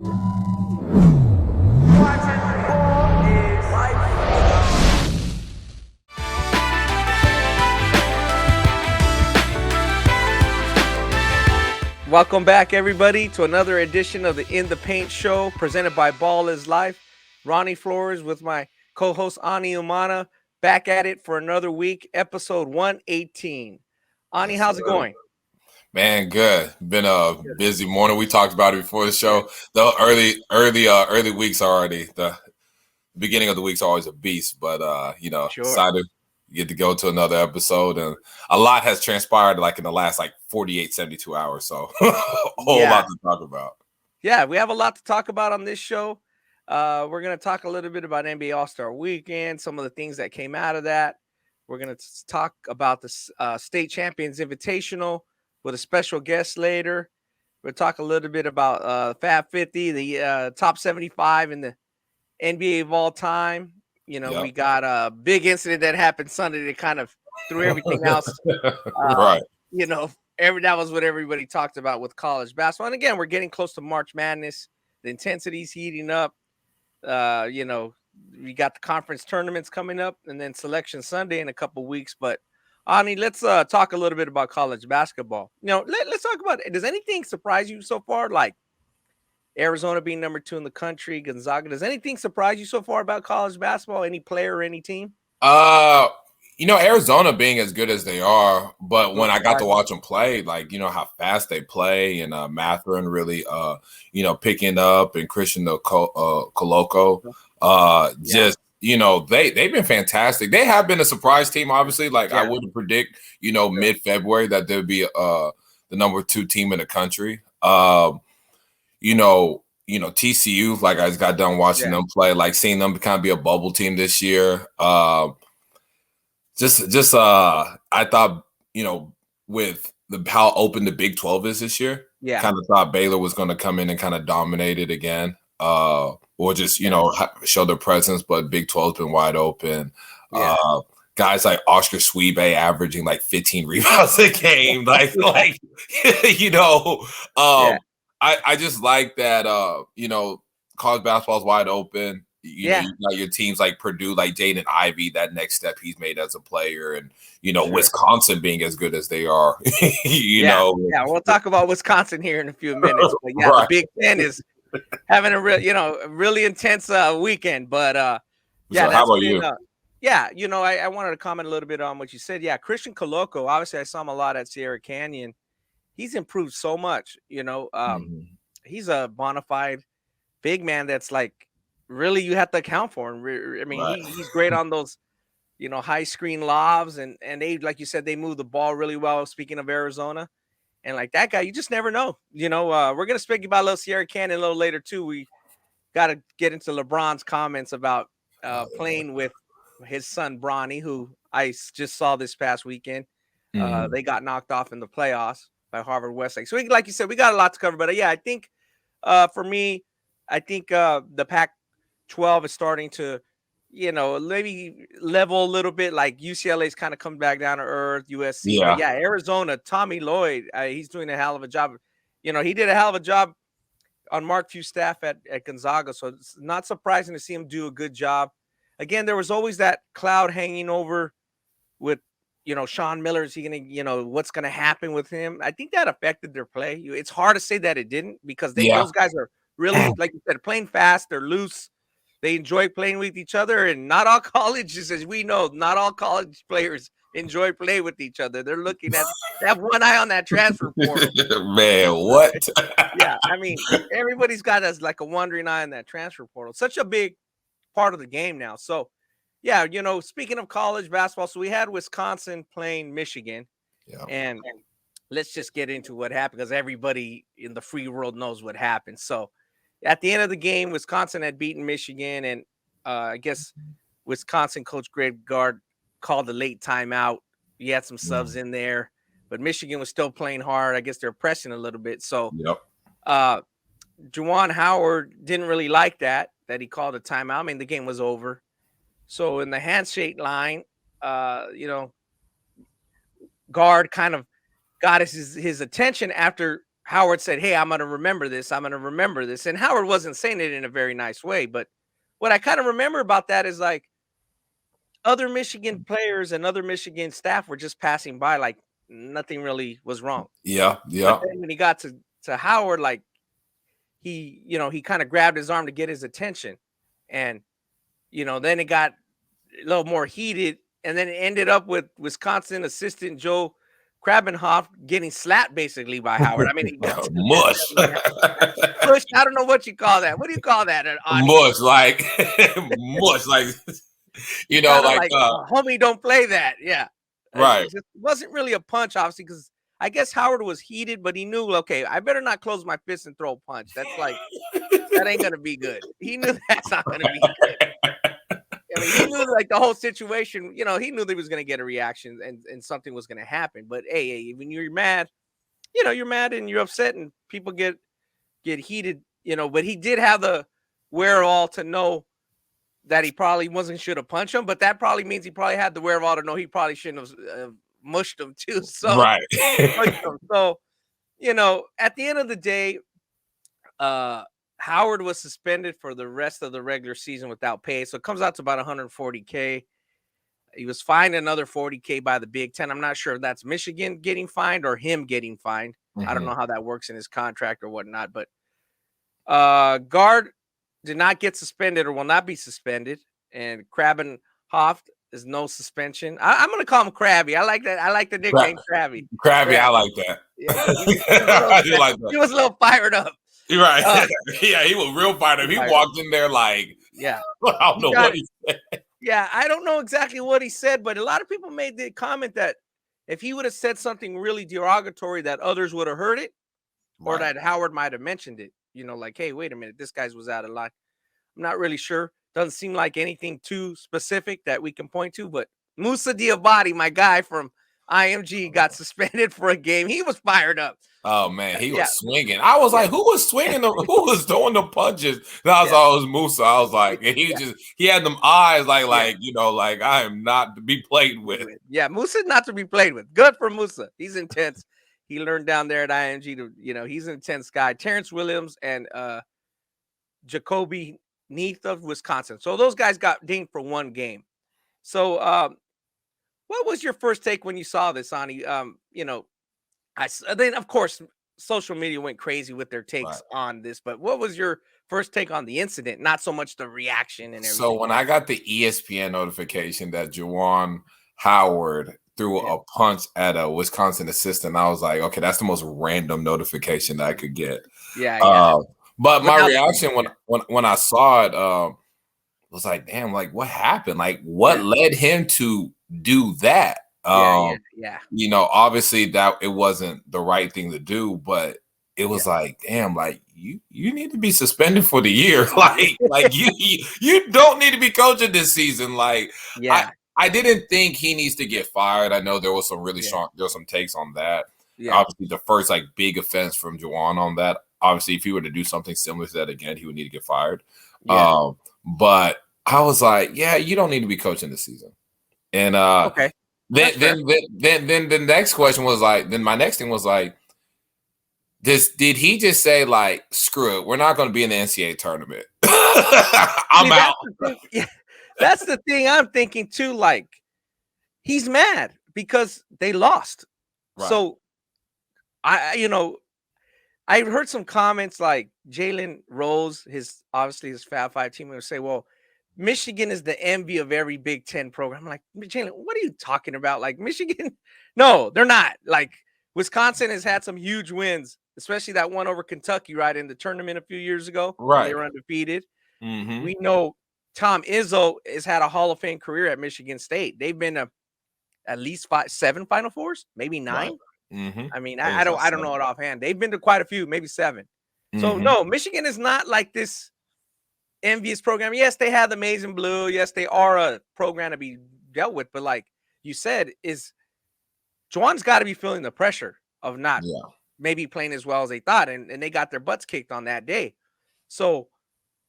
Welcome back, everybody, to another edition of the In the Paint Show presented by Ballislife. Ronnie Flores with my co-host Ani Umana, back at it for another week, episode 118. Ani, how's it going? Man, good. Been a busy morning. We talked about it before the show. The early weeks already. The beginning of the week's always a beast, but excited to get to go to another episode, and a lot has transpired like in the last 48, 72 hours. So a whole lot to talk about. Yeah, we have a lot to talk about on this show. We're going to talk a little bit about NBA All-Star Weekend, some of the things that came out of that. We're going to talk about the State Champions Invitational with a special guest later. We'll talk a little bit about Fab 50, the top 75 in the NBA of all time. We got a big incident that happened Sunday that kind of threw everything else. Right. That was what everybody talked about with college basketball. And again, we're getting close to March Madness. The intensity's heating up. We got the conference tournaments coming up, and then Selection Sunday in a couple weeks. But Ani, let's talk a little bit about college basketball. Let's talk about it. Does anything surprise you so far? Like Arizona being number 2 in the country, Gonzaga. Does anything surprise you so far about college basketball? Any player or any team? Arizona being as good as they are, but when I got to watch them play, how fast they play, and Mathurin really, picking up, and Christian Koloko, they've been fantastic. They have been a surprise team, obviously. I wouldn't predict, mid-February that there'd be the number 2 team in the country. TCU, I just got done watching them play, seeing them kind of be a bubble team this year. I thought, with how open the Big 12 is this year, kind of thought Baylor was going to come in and kind of dominate it again, or just, show their presence, but Big 12's been wide open. Guys like Oscar Swiebe averaging 15 rebounds a game. I just like that, college basketball is wide open. You got your teams like Purdue, like Jaden Ivey, that next step he's made as a player, and Wisconsin being as good as they are. We'll talk about Wisconsin here in a few minutes. But the Big Ten is having a really intense weekend. But so how about you? I wanted to comment a little bit on what you said. Yeah, Christian Koloko. Obviously, I saw him a lot at Sierra Canyon. He's improved so much. He's a bona fide big man that's really you have to account for him. I mean, he's great on those, high screen lobs, and they, like you said, they move the ball really well. Speaking of Arizona, and that guy, you just never know. We're gonna speak about a little Sierra Canyon a little later too. We got to get into LeBron's comments about playing with his son Bronny, who I just saw this past weekend. They got knocked off in the playoffs by Harvard Westlake. So, like you said, we got a lot to cover. But I think for me, the Pac-12 is starting to, maybe level a little bit. UCLA's kind of come back down to earth. USC, but Arizona, Tommy Lloyd, he's doing a hell of a job. He did a hell of a job on Mark Few's staff at Gonzaga, so it's not surprising to see him do a good job. Again, there was always that cloud hanging over with, Sean Miller. Is he going to, what's going to happen with him? I think that affected their play. It's hard to say that it didn't, because those guys are really, like you said, playing fast. They're loose. They enjoy playing with each other, and not all colleges, as we know, not all college players enjoy playing with each other. They're looking at they have one eye on that transfer portal. Man, what? I mean, everybody's got a wandering eye on that transfer portal. Such a big part of the game now. So, speaking of college basketball, so we had Wisconsin playing Michigan, and let's just get into what happened, because everybody in the free world knows what happened. So, at the end of the game, Wisconsin had beaten Michigan, and I guess Wisconsin coach Greg Gard called a late timeout. He had some subs in there, but Michigan was still playing hard. I guess they're pressing a little bit. So, Juwan Howard didn't really like that he called a timeout. I mean, the game was over. So in the handshake line, Gard kind of got his attention after Howard said, "Hey, I'm going to remember this. I'm going to remember this." And Howard wasn't saying it in a very nice way. But what I kind of remember about that is like other Michigan players and other Michigan staff were just passing by, like nothing really was wrong. Yeah. But then when he got to Howard, like he kind of grabbed his arm to get his attention. And, then it got a little more heated. And then it ended up with Wisconsin assistant Joe Krabenhoff getting slapped basically by Howard. I mean, he got mush. Mush. I don't know what you call that. What do you call that? Mush, like mush, like like homie, don't play that. Yeah, right. It wasn't really a punch, obviously, because I guess Howard was heated, but he knew, okay, I better not close my fist and throw a punch. That's like that ain't gonna be good. He knew that's not gonna be good. I mean, he knew like the whole situation, he knew there was going to get a reaction and something was going to happen. But hey, when you're mad, you're mad and you're upset and people get heated, but he did have the wherewithal to know that he probably should have punched him, but that probably means he probably had the wherewithal to know he probably shouldn't have mushed him too. So, right. So, at the end of the day, Howard was suspended for the rest of the regular season without pay. So it comes out to about $140K. He was fined another $40K by the Big Ten. I'm not sure if that's Michigan getting fined or him getting fined. I don't know how that works in his contract or whatnot, but Gard did not get suspended or will not be suspended. And Krabenhoff is no suspension. I'm going to call him Krabby. I like that. I like the nickname Krabby. Krabby, I like that. Yeah, like that. He was a little fired up. Right. Yeah, he was real fired up. He walked in there like, yeah. I don't know what he said. Yeah, I don't know exactly what he said, but a lot of people made the comment that if he would have said something really derogatory, that others would have heard it, or that Howard might have mentioned it. Like, hey, wait a minute, this guy was out of line. I'm not really sure. Doesn't seem like anything too specific that we can point to, but Musa Diabate, my guy from IMG, got suspended for a game. He was fired up. Oh man, he was swinging. I was like, who was swinging? Who was throwing the punches? And I was all, it was Musa. I was like, and he had them eyes like I am not to be played with. Yeah, Musa not to be played with. Good for Musa. He's intense. He learned down there at IMG to, he's an intense guy. Terrence Williams and Jacoby Neath of Wisconsin. So those guys got dinged for one game. So what was your first take when you saw this, Ani? Then of course social media went crazy with their takes on this, but what was your first take on the incident? Not so much the reaction and everything. So when I got the ESPN notification that Juwan Howard threw a punch at a Wisconsin assistant, I was like, okay, that's the most random notification that I could get. Yeah. But my reaction when I saw it was like, damn, like what happened? Like what led him to do that? Obviously that it wasn't the right thing to do, but it was like, damn, like you need to be suspended for the year. like you don't need to be coaching this season. Like, I didn't think he needs to get fired. I know there was some really strong, there was some takes on that. Obviously the first like big offense from Juwan on that. Obviously, if he were to do something similar to that again, he would need to get fired. But I was like, yeah, you don't need to be coaching this season. And okay. Then the next question was like, then my next thing was like, did he just say like, screw it, we're not going to be in the NCAA tournament? I'm out. That's the thing I'm thinking too. Like, he's mad because they lost. Right. So I heard some comments like Jalen Rose, his Fab Five team, would say, well, Michigan is the envy of every Big Ten program. I'm like, Jalen, what are you talking about? Like Michigan? No, they're not. Like Wisconsin has had some huge wins, especially that one over Kentucky right in the tournament a few years ago. Right. They were undefeated. Mm-hmm. We know Tom Izzo has had a Hall of Fame career at Michigan State. They've been at least 7 Final Fours, maybe 9. Right. Mm-hmm. I mean, I don't know it offhand. They've been to quite a few, maybe 7. Mm-hmm. So no, Michigan is not like this envious program. Yes, they have the Maize and Blue. Yes, they are a program to be dealt with. But like you said, Juwan's got to be feeling the pressure of not maybe playing as well as they thought, and they got their butts kicked on that day. So,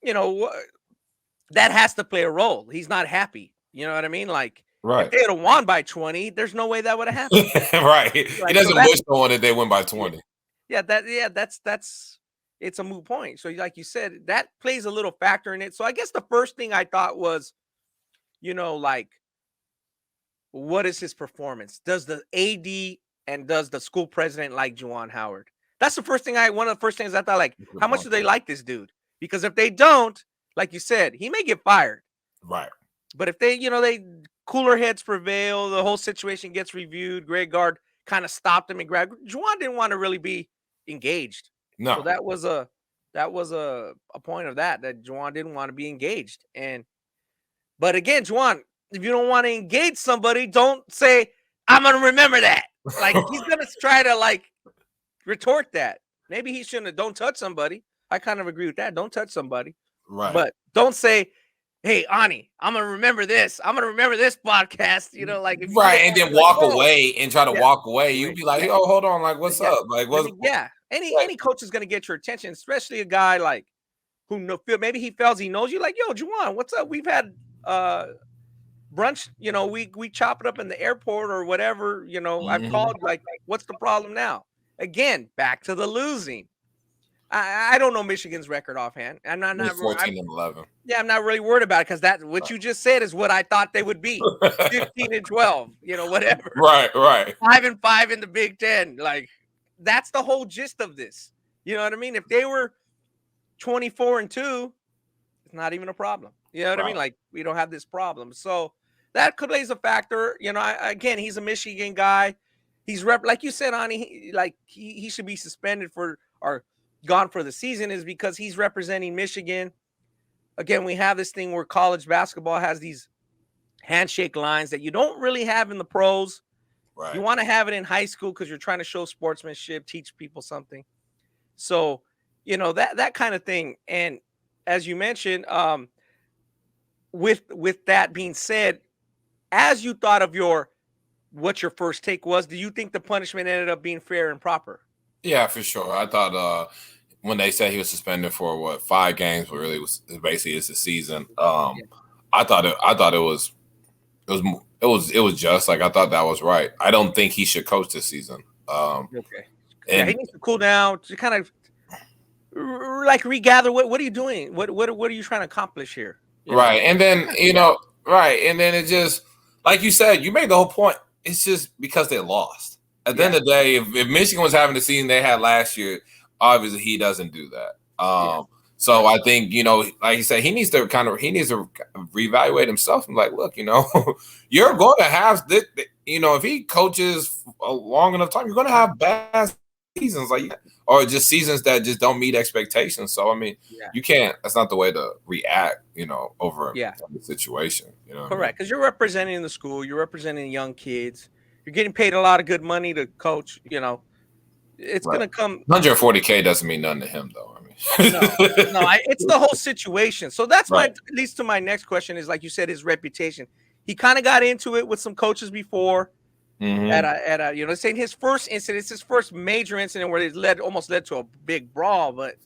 that has to play a role. He's not happy. You know what I mean? Like, if they had won by 20, there's no way that would have happened. Right. Like, he doesn't wish someone that they win by 20. that's it's a moot point. So like you said, that plays a little factor in it. So I guess the first thing I thought was, like, what is his performance? Does the AD and does the school president like Juwan Howard? That's the first thing one of the first things I thought, like, how much do they like this dude? Because if they don't, like you said, he may get fired. Right. But if they, they cooler heads prevail, the whole situation gets reviewed. Greg Gard kind of stopped him and grabbed. Juwan didn't want to really be engaged. No. So that was a point of that Juwan didn't want to be engaged. But again, Juwan, if you don't want to engage somebody, don't say, I'm going to remember that. Like, he's going to try to, like, retort that. Maybe he shouldn't have, don't touch somebody. I kind of agree with that. Don't touch somebody. Right. But don't say, hey, Ani, I'm going to remember this. I'm going to remember this podcast, like. If right, and then walk away and try to walk away. You'd be like, oh, hold on, like, what's up? Like, what's Any coach is going to get your attention, especially a guy, like, who maybe he feels he knows you, like, yo, Juwan, what's up? We've had brunch, we chop it up in the airport or whatever, I've called, like, what's the problem now? Again, back to the losing. I don't know Michigan's record offhand. I'm not 14-11. Yeah, I'm not really worried about it because that what you just said is what I thought they would be. 15-12, whatever. Right. 5-5 in the Big Ten. Like, that's the whole gist of this. You know what I mean? If they were 24-2, it's not even a problem. You know what I mean? Like, we don't have this problem. So that could play a factor. Again, he's a Michigan guy. He's like you said, Ani, he should be suspended or gone for the season is because he's representing Michigan. Again, we have this thing where college basketball has these handshake lines that you don't really have in the pros. Right. You want to have it in high school because you're trying to show sportsmanship, teach people something. So, that kind of thing. And as you mentioned, with that being said, as you thought of what your first take was, do you think the punishment ended up being fair and proper? Yeah, for sure. I thought when they said he was suspended for 5 games, but really it's a season. I thought it was just like I thought that was right. I don't think he should coach this season. Okay. Yeah, he needs to cool down to kind of like regather. What are you doing? What are you trying to accomplish here? Right, and then right, and then it just like you said, you made the whole point. It's just because they lost. At the end of the day, if Michigan was having the season they had last year, obviously he doesn't do that. So I think, like you said, he needs to reevaluate himself and like, look, you're going to have this, if he coaches a long enough time, you're going to have bad seasons or just seasons that just don't meet expectations. So, I mean, you can't, that's not the way to react, over the situation. Correct. Because you're representing the school, you're representing young kids. You're getting paid a lot of good money to coach, it's going to come. $140K doesn't mean nothing to him, though. I mean, it's the whole situation. So that's leads to my next question is, like you said, his reputation. He kind of got into it with some coaches before saying his first incident, it's his first major incident where it almost led to a big brawl, but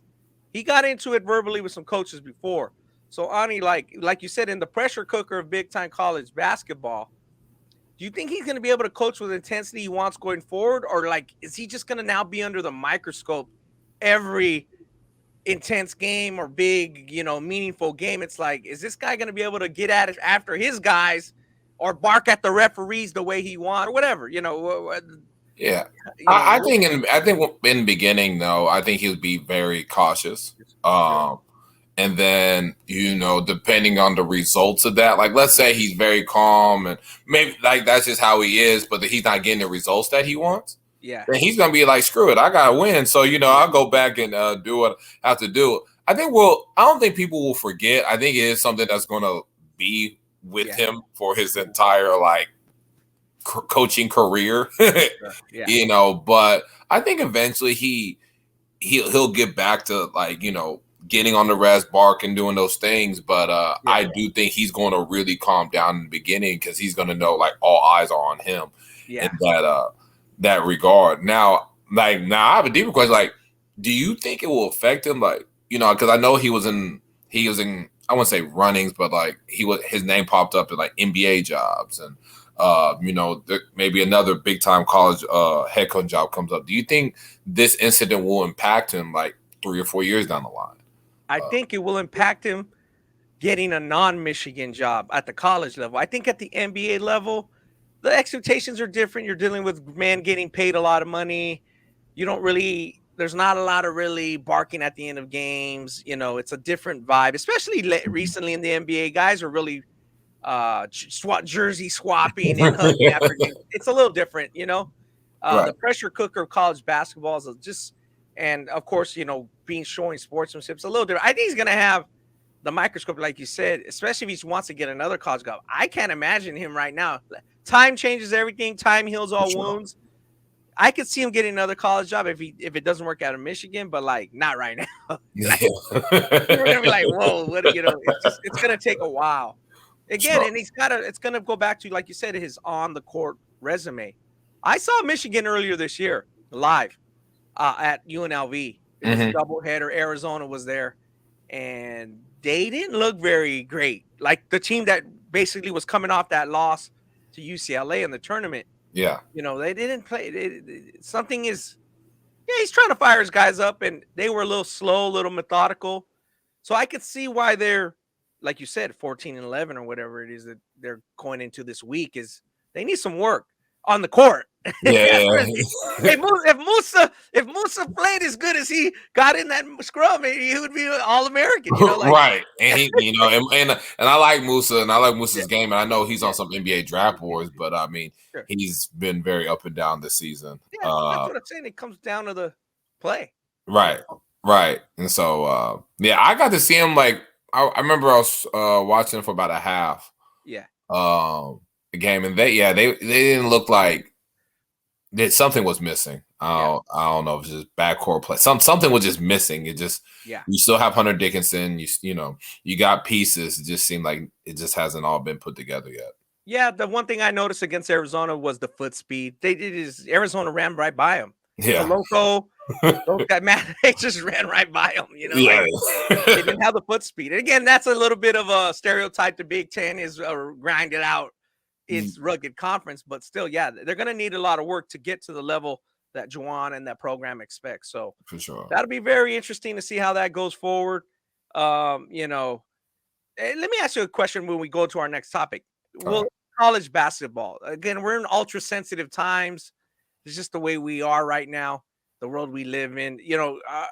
he got into it verbally with some coaches before. So, Ani, like you said, in the pressure cooker of big-time college basketball, do you think he's going to be able to coach with the intensity he wants going forward? Or, is he just going to now be under the microscope every intense game or big, meaningful game? It's like, is this guy going to be able to get at it after his guys or bark at the referees the way he wants or whatever, Yeah. I think in the beginning, though, I think he'll be very cautious. And then, depending on the results of that, like, let's say he's very calm and maybe like that's just how he is, but he's not getting the results that he wants. Yeah. Then he's going to be like, screw it, I got to win. So, I'll go back and do what I have to do. I don't think people will forget. I think it is something that's going to be with him for his entire, coaching career, but I think eventually he'll get back to, getting on the rest, bark, and doing those things. But I do think he's going to really calm down in the beginning because he's going to know, all eyes are on him in that regard. Now I have a deeper question. Do you think it will affect him? Because I know he was in, I wouldn't say runnings, but his name popped up in NBA jobs. And maybe another big time college head coach job comes up. Do you think this incident will impact him like 3 or 4 years down the line? I think it will impact him getting a non-Michigan job at the college level. I think at the NBA level, the expectations are different. You're dealing with men getting paid a lot of money. There's not a lot of really barking at the end of games. It's a different vibe, especially recently in the NBA. Guys are really jersey swapping and hugging after games. It's a little different, Right. The pressure cooker of college basketball is and of course, showing sportsmanship is a little different. I think he's going to have the microscope, like you said, especially if he wants to get another college job. I can't imagine him right now. Time changes everything. Time heals all wounds. I could see him getting another college job if it doesn't work out in Michigan, but like not right now. We're gonna be like, whoa, it's gonna take a while. Again, and it's gonna go back to, like you said, his on the court resume. I saw Michigan earlier this year live at UNLV. It was a doubleheader. Arizona was there, and they didn't look very great. Like the team that basically was coming off that loss to UCLA in the tournament. Yeah. They didn't play. He's trying to fire his guys up, and they were a little slow, a little methodical. So I could see why they're, like you said, 14-11 or whatever it is that they're going into this week. Is they need some work on the court. Yeah. if Musa played as good as he got in that scrum, he would be All-American. Right. And and I like Musa, and I like Musa's game, and I know he's on some NBA draft boards, but I mean, he's been very up and down this season. Yeah, that's what I'm saying. It comes down to the play. Right. And so I got to see him. Like I remember I was watching for about a half. Yeah. The game, and they didn't look like that something was missing. I don't know if it's just backcourt play. Something was just missing. It just you still have Hunter Dickinson. You got pieces. It just seemed like it just hasn't all been put together yet. Yeah, the one thing I noticed against Arizona was the foot speed. Arizona ran right by him. Yeah, Loco, they just ran right by him. They didn't have the foot speed. And again, that's a little bit of a stereotype. The Big Ten is grinded out. It's rugged conference, but still, they're going to need a lot of work to get to the level that Juwan and that program expects. So for sure, that'll be very interesting to see how that goes forward. Let me ask you a question when we go to our next topic. College basketball, again, we're in ultra sensitive times. It's just the way we are right now, the world we live in.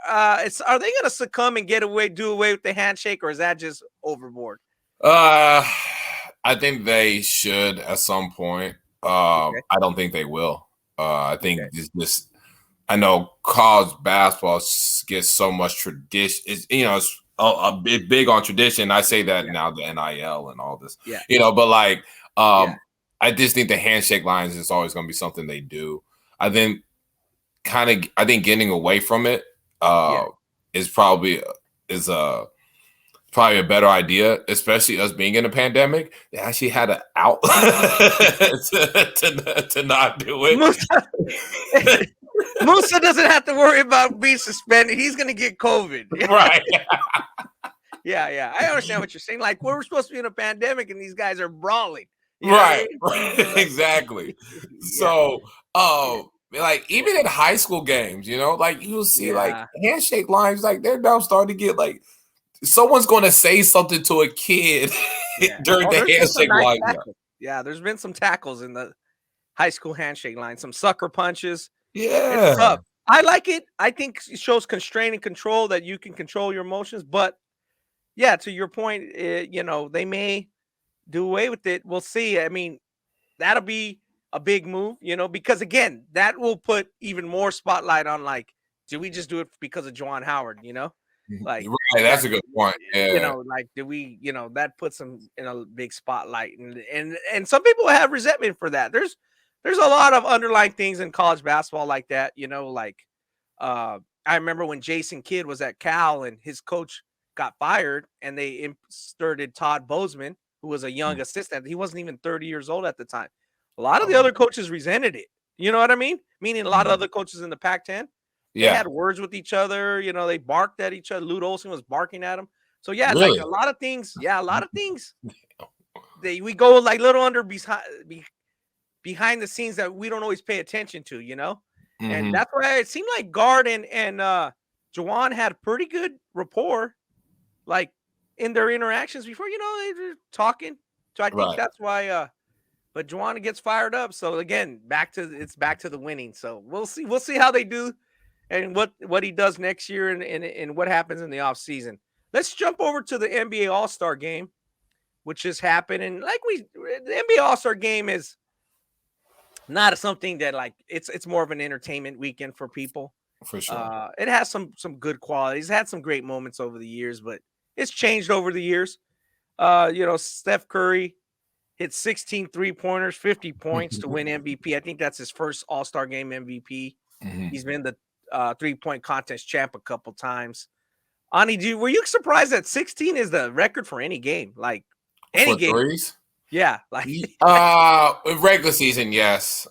Are they going to succumb and do away with the handshake, or is that just overboard? I think they should at some point. I don't think they will. I think this. I know college basketball gets so much tradition. It's a big on tradition. I say that now, the NIL and all this. But like, I just think the handshake lines is always going to be something they do. I think getting away from it is probably a better idea, especially us being in a pandemic. They actually had an out to not do it. Musa doesn't have to worry about being suspended. He's going to get COVID. Right. Yeah. I understand what you're saying. Like, we're supposed to be in a pandemic and these guys are brawling. Right. Exactly. So, like even in high school games, like you'll see like handshake lines, like they're now starting to get like someone's going to say something to a kid during the handshake line. Yeah, there's been some tackles in the high school handshake line, some sucker punches. Yeah. It's tough. I like it. I think it shows constraint and control, that you can control your emotions. But to your point, they may do away with it. We'll see. I mean, that'll be a big move, because again, that will put even more spotlight on, like, did we just do it because of Juwan Howard, Like, right, that's a good point. Yeah. Like, did we, that puts them in a big spotlight, and some people have resentment for that. There's a lot of underlying things in college basketball like that, like, I remember when Jason Kidd was at Cal and his coach got fired, and they inserted Todd Bozeman, who was a young assistant. He wasn't even 30 years old at the time. A lot of the other coaches resented it. You know what I mean? Meaning a lot of other coaches in the Pac-10. They had words with each other. They barked at each other. Lute Olson was barking at him. So really? like a lot of things. Yeah, a lot of things. We go like little under behind the scenes that we don't always pay attention to, and that's why it seemed like Gard and Juwan had pretty good rapport, like in their interactions before, they were talking. So I think that's why. But Juwan gets fired up. So again, back to the winning. So we'll see how they do, and what he does next year, and what happens in the offseason. Let's jump over to the NBA All-Star Game, which just happened. And the NBA All-Star Game is not something that it's more of an entertainment weekend for people. For sure. It has some good qualities. It had some great moments over the years, but it's changed over the years. Steph Curry hit 16 3-pointers, 50 points to win MVP. I think that's his first All-Star Game MVP. He's been the 3-point contest champ a couple times. Ani, were you surprised that 16 is the record for any game? Like any game? Threes? Yeah. Regular season, yes.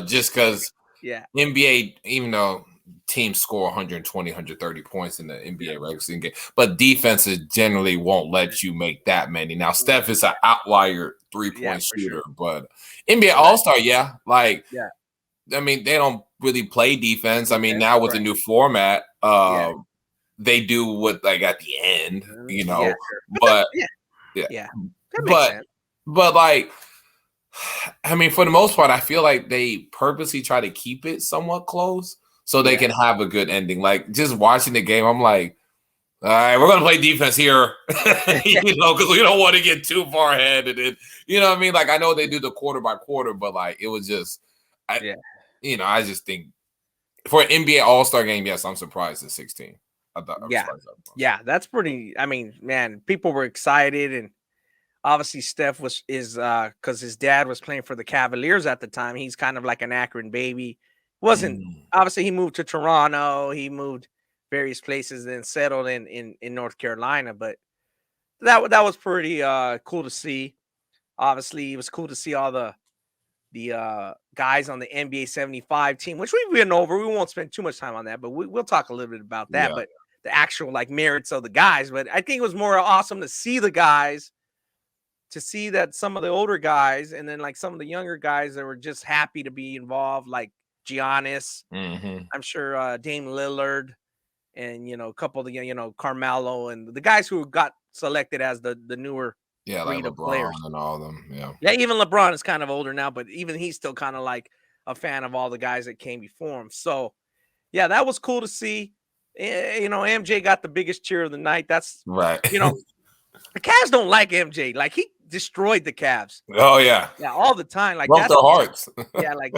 Just because NBA, even though teams score 120, 130 points in the NBA regular season game, but defenses generally won't let you make that many. Now, Steph is an outlier 3-point shooter, but NBA All-Star, I mean, they don't really play defense. I mean, now with the new format, they do what at the end, but but I mean, for the most part, I feel like they purposely try to keep it somewhat close so they can have a good ending. Like, just watching the game, I'm like, all right, we're going to play defense here, because we don't want to get too far ahead. And it, what I mean? Like, I know they do the quarter by quarter, but it was just, I just think for an NBA All-Star Game, yes, I'm surprised at 16. Yeah, that's pretty. I mean, man, people were excited, and obviously Steph is because his dad was playing for the Cavaliers at the time. He's kind of like an Akron baby. Obviously he moved to Toronto. He moved various places, then settled in North Carolina. But that was pretty cool to see. Obviously, it was cool to see all the guys on the NBA 75 team, which we've been over. We won't spend too much time on that, but we'll talk a little bit about that. But the actual merits of the guys. But I think it was more awesome to see the guys, to see that some of the older guys and then some of the younger guys that were just happy to be involved, like Giannis. I'm sure Dame Lillard and a couple of the Carmelo and the guys who got selected as the newer breed of LeBron players and all of them. Even LeBron is kind of older now, but even he's still kind of a fan of all the guys that came before him. So that was cool to see. MJ got the biggest cheer of the night. That's right. The Cavs don't like MJ. He destroyed the Cavs. Oh yeah, all the time. Broke their hearts.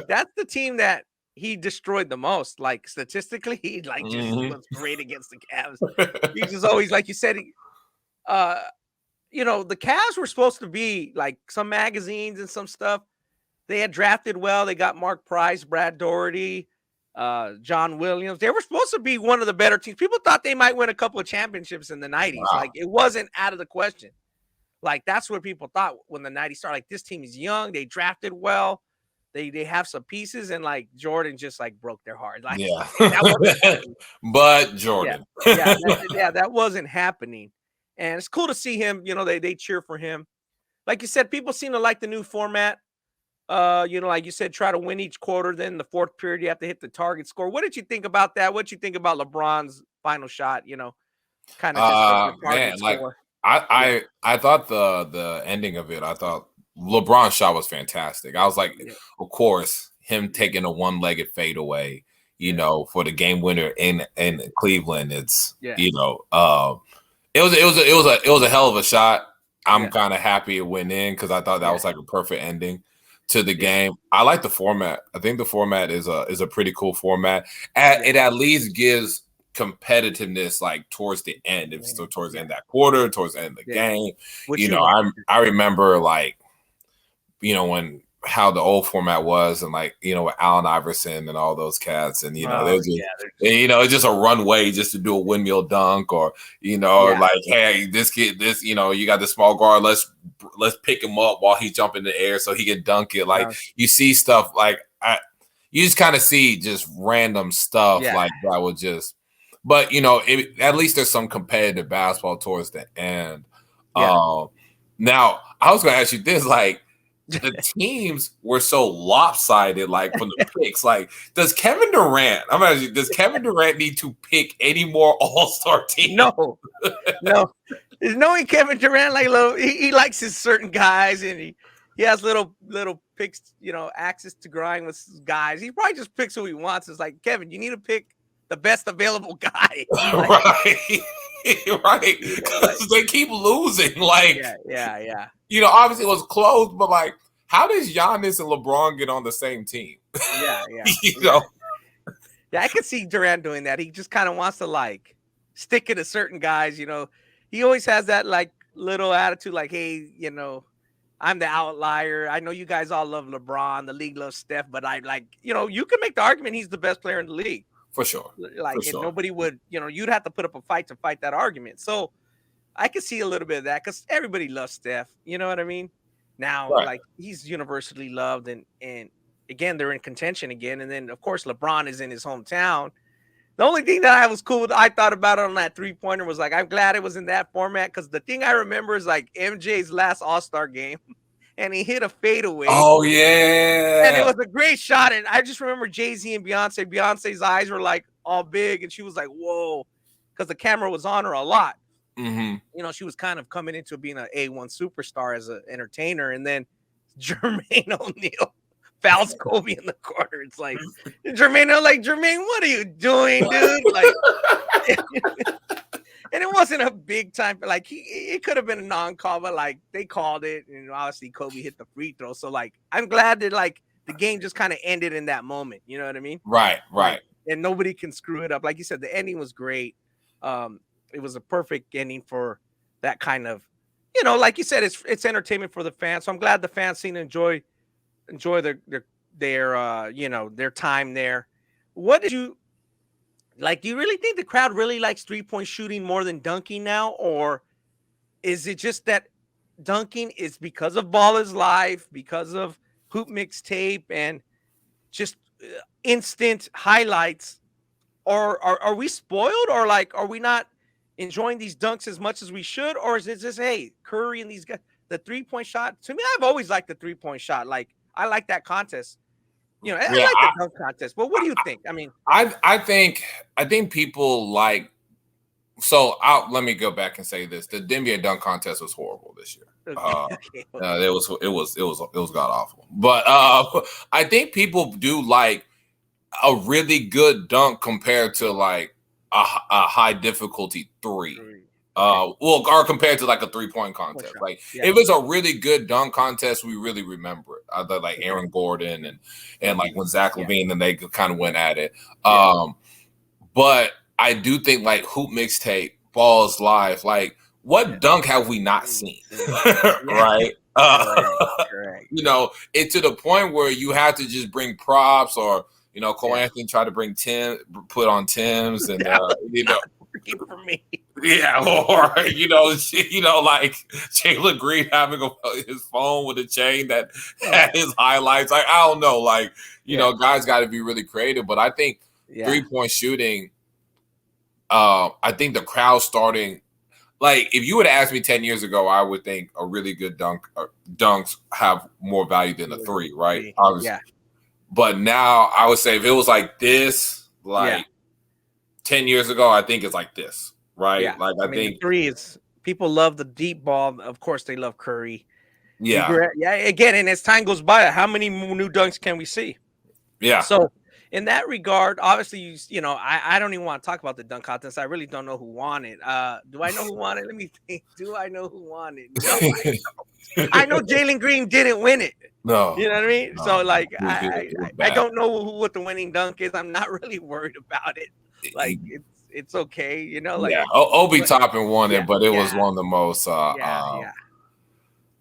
That's the team that he destroyed the most. Statistically, he just was great against the Cavs. He just always, like you said, the Cavs were supposed to be some magazines and some stuff. They had drafted well. They got Mark Price, Brad Daugherty, John Williams. They were supposed to be one of the better teams. People thought they might win a couple of championships in the 90s. Wow. It wasn't out of the question. That's what people thought when the 90s started. This team is young. They drafted well. They have some pieces, and Jordan just broke their heart. But Jordan. That wasn't happening. And it's cool to see him. They cheer for him. Like you said, people seem to like the new format. Like you said, try to win each quarter. Then the fourth period, you have to hit the target score. What did you think about that? What did you think about LeBron's final shot? Kind of just the target score. I thought the ending of it, I thought LeBron's shot was fantastic. I was like, of course, him taking a one-legged fadeaway, for the game winner in Cleveland. It's it was a hell of a shot. I'm kind of happy it went in because I thought that was a perfect ending to the game. I like the format. I think the format is a pretty cool format. It at least gives competitiveness towards the end. If so, towards the end of that quarter, towards the end of the game. I remember when how the old format was, and with Allen Iverson and all those cats, and it's just a runway just to do a windmill dunk, or hey, this kid, you got the small guard, let's pick him up while he's jumping in the air so he can dunk it. You see stuff you just kind of see just random stuff that would just, but at least there's some competitive basketball towards the end. Now I was going to ask you this, the teams were so lopsided, like from the picks. Like, does Kevin Durant need to pick any more All-Star teams? No. Knowing Kevin Durant, like he likes his certain guys, and he has little picks, axes to grind with guys. He probably just picks who he wants. It's like, Kevin, you need to pick the best available guy. Like, right. Because they keep losing. Like, yeah. Obviously it was close, but like, how does Giannis and LeBron get on the same team? Yeah. Yeah, I can see Durant doing that. He just kind of wants to like stick it to certain guys. He always has that like little attitude, like, hey, I'm the outlier. I know you guys all love LeBron. The league loves Steph, but I like, you can make the argument he's the best player in the league. For sure. Nobody would, you'd have to put up a fight to fight that argument. So I can see a little bit of that because everybody loves Steph. You know what I mean? Now, like, he's universally loved, and again, they're in contention again. And then, of course, LeBron is in his hometown. The only thing that I thought about on that 3-pointer was like, I'm glad it was in that format, because the thing I remember is like MJ's last All-Star game, and he hit a fadeaway. Oh, yeah. And it was a great shot. And I just remember Jay-Z and Beyonce. Beyonce's eyes were like all big, and she was like, whoa, because the camera was on her a lot. Mm-hmm. She was kind of coming into being an A1 superstar as an entertainer. And then Jermaine O'Neal fouls Kobe in the corner. It's like, Jermaine, what are you doing, dude? Like, and it wasn't a big time. Like, it could have been a non-call, but like they called it, and obviously Kobe hit the free throw. So like, I'm glad that like the game just kind of ended in that moment. You know what I mean? Right. Like, and nobody can screw it up. Like you said, the ending was great. It was a perfect ending for that kind of, like you said, it's entertainment for the fans. So I'm glad the fans seem to enjoy their time there. What did you like? Do you really think the crowd really likes 3-point shooting more than dunking now? Or is it just that dunking is because of Ballislife, because of Hoop Mixtape, and just instant highlights? Or are we spoiled? Or like, are we not enjoying these dunks as much as we should? Or is it just, hey, Curry and these guys, the 3-point shot? To me, I've always liked the 3-point shot. Like, I like that contest. I like the dunk contest. But what do you think? I mean, I think people like. So let me go back and say this: the NBA dunk contest was horrible this year. It was god awful. But I think people do like a really good dunk compared to like a high difficulty 3. Or compared to like a 3-point contest. Sure. Like, if it's a really good dunk contest, we really remember it. Either like Aaron Gordon and like when Zach LaVine and they kind of went at it. But I do think like Hoop Mixtape, Ballislife, like what dunk have we not seen? Right? Correct. It's to the point where you have to just bring props, or Cole Anthony tried to bring put on Timbs, and for me. Yeah, or like Jalen Green having his phone with a chain that had his highlights. Like, I don't know, like guys got to be really creative. But I think 3-point shooting, I think the crowd starting. Like, if you would have asked me 10 years ago, I would think a really good dunks have more value than a 3, right? But now I would say if it was like this, 10 years ago, I think it's like this, right? Yeah. Like, I think 3 is, people love the deep ball. Of course, they love Curry. Yeah. Again, and as time goes by, how many new dunks can we see? Yeah. So in that regard, obviously, I don't even want to talk about the dunk contest. I really don't know who won it. Do I know who won it? Let me think. Do I know who won it? No, I know Jalen Green didn't win it. No. You know what I mean? No, so, like, I don't know what the winning dunk is. I'm not really worried about it. Like, it's okay, Like, Obi Toppin won it, but it was one of the most. I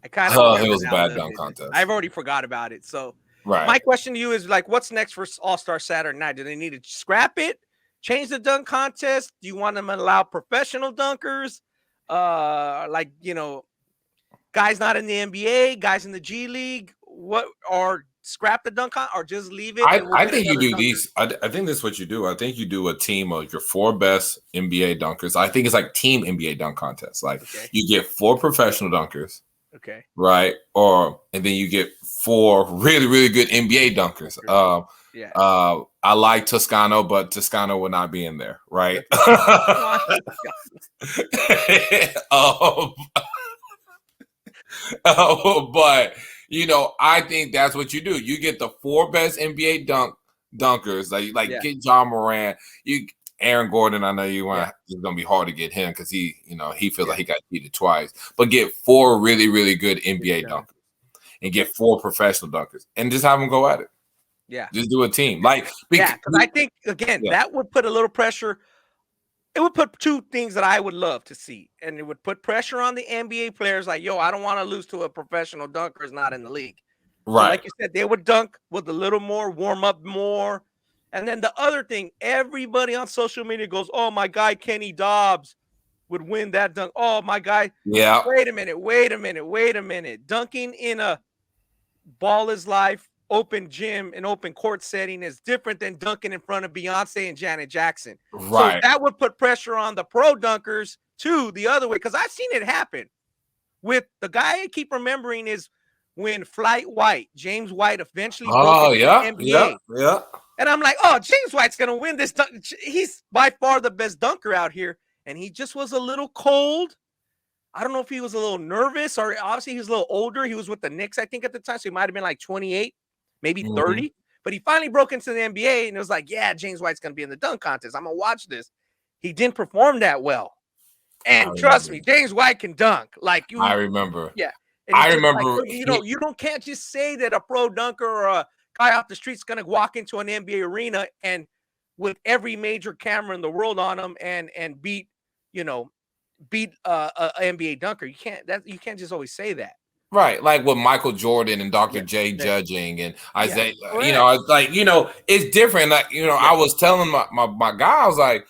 kind of. It was a bad dunk contest. I've already forgot about it. So, right. My question to you is, like, what's next for All-Star Saturday night? Do they need to scrap it, change the dunk contest? Do you want them to allow professional dunkers? Guys not in the NBA, guys in the G League, or scrap the dunk or just leave it? I think you do these. I think this is what you do. I think you do a team of your 4 best NBA dunkers. I think it's like team NBA dunk contest. Like, you get 4 professional dunkers, Okay. Right. And then you get 4 really, really good NBA dunkers. I like Toscano, but Toscano will not be in there. Right. But I think that's what you do. You get the 4 best NBA dunkers, get John Moran. Aaron Gordon, I know it's gonna be hard to get him because he feels like he got cheated twice. But get 4 really, really good NBA dunkers and get 4 professional dunkers and just have them go at it. Yeah, just do a team. Because I think again that would put a little pressure. It would put 2 things that I would love to see, and it would put pressure on the NBA players. Like, yo, I don't want to lose to a professional dunker who's not in the league. Right. So like you said, they would dunk with a little more, warm up more. And then the other thing, everybody on social media goes, oh, my guy Kenny Dobbs would win that dunk. Oh, my guy. Yeah. Wait a minute. Dunking in a Ballislife open gym and open court setting is different than dunking in front of Beyonce and Janet Jackson. Right. So that would put pressure on the pro dunkers too, the other way, because I've seen it happen. With the guy I keep remembering is when James White eventually broke into the NBA. Yeah. And I'm like, oh, James White's gonna win this. He's by far the best dunker out here, and he just was a little cold. I don't know if he was a little nervous, or obviously he was a little older. He was with the Knicks, I think, at the time, so he might have been like 28. Maybe 30, but he finally broke into the NBA and it was like, yeah, James White's going to be in the dunk contest. I'm going to watch this. He didn't perform that well. And trust me, James White can dunk. I remember. Yeah. I remember. You can't just say that a pro dunker or a guy off the street's going to walk into an NBA arena and with every major camera in the world on him and beat a NBA dunker. You can't just always say that. Right, like with Michael Jordan and Dr. J judging and Isaiah, it's different. I was telling my guy, I was like,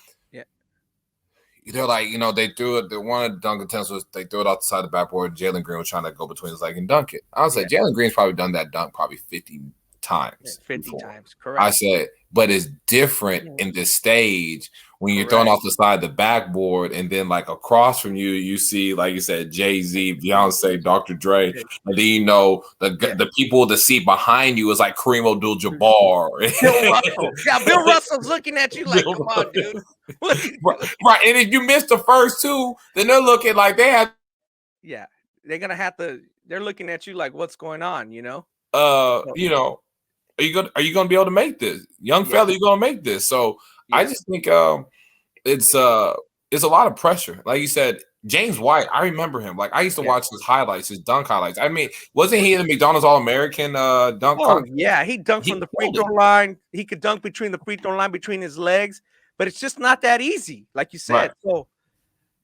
they're like, they threw it. One of the dunk attempts was they threw it off the side of the backboard. Jalen Green was trying to go between his leg and dunk it. I was like, Jalen Green's probably done that dunk probably 50 times. 50 times, correct. I said, but it's different in this stage when you're throwing off the side of the backboard, and then across from you, you see, like you said, Jay-Z, Beyonce, Dr. Dre, and then the people in the seat behind you is like Kareem Abdul-Jabbar. Bill Russell. Yeah, Bill Russell's looking at you like, come on, dude. Right, and if you miss the first 2, then they're looking like they have. Yeah, they're gonna have to. They're looking at you like, what's going on? Are you gonna be able to make this, young fella? You're gonna make this. So I just think it's a lot of pressure. Like you said, James White. I remember him. I used to watch his highlights, his dunk highlights. I mean, wasn't he in the McDonald's All-American dunk? Oh yeah, he dunked from the free throw line. He could dunk between the free throw line between his legs, but it's just not that easy, like you said. Right. So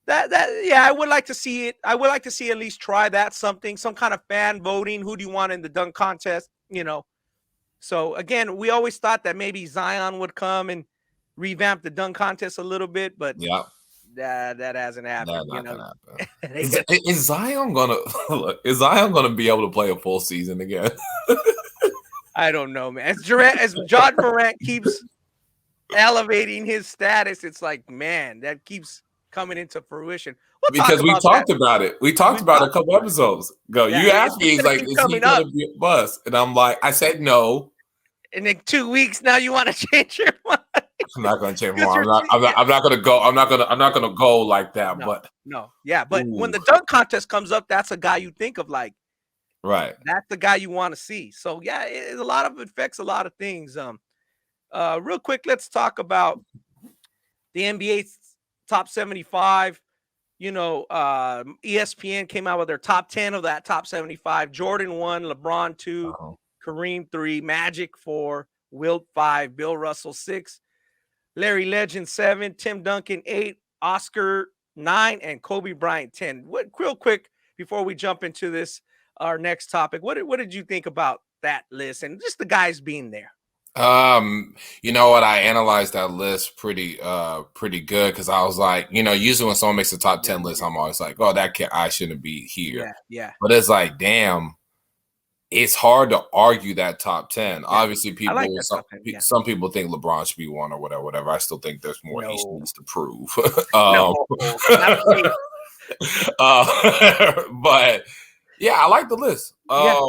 I would like to see it. I would like to see at least try that some kind of fan voting. Who do you want in the dunk contest? So again, we always thought that maybe Zion would come and revamp the dunk contest a little bit, but that hasn't happened. Is Zion gonna be able to play a full season again? I don't know, man. As John Morant keeps elevating his status, it's like, man, that keeps coming into fruition. Because we talked about it. We talked about it a couple episodes ago. You asked me, is he going to be a bust? And I'm like, I said no. And in 2 weeks now, you want to change your mind? I'm not going to change my mind. I'm not going to go. I'm not going to go like that. But when the dunk contest comes up, that's a guy you think of like. Right. That's the guy you want to see. So a lot of it affects a lot of things. Real quick, let's talk about the NBA's top 75. ESPN came out with their top 10 of that top 75. Jordan 1, LeBron 2, Kareem 3, Magic 4, Wilt 5, Bill Russell 6, Larry Legend 7, Tim Duncan 8, Oscar 9, and Kobe Bryant 10. Real quick before we jump into this, our next topic, what did you think about that list and just the guys being there? You know what? I analyzed that list pretty good because I was like, usually when someone makes a top 10 list, I'm always like, oh, I shouldn't be here. Yeah. But it's like, damn, it's hard to argue that top 10. Yeah. Obviously, some people think LeBron should be 1 or whatever. I still think there's more he needs to prove. But Yeah, I like the list. Yeah.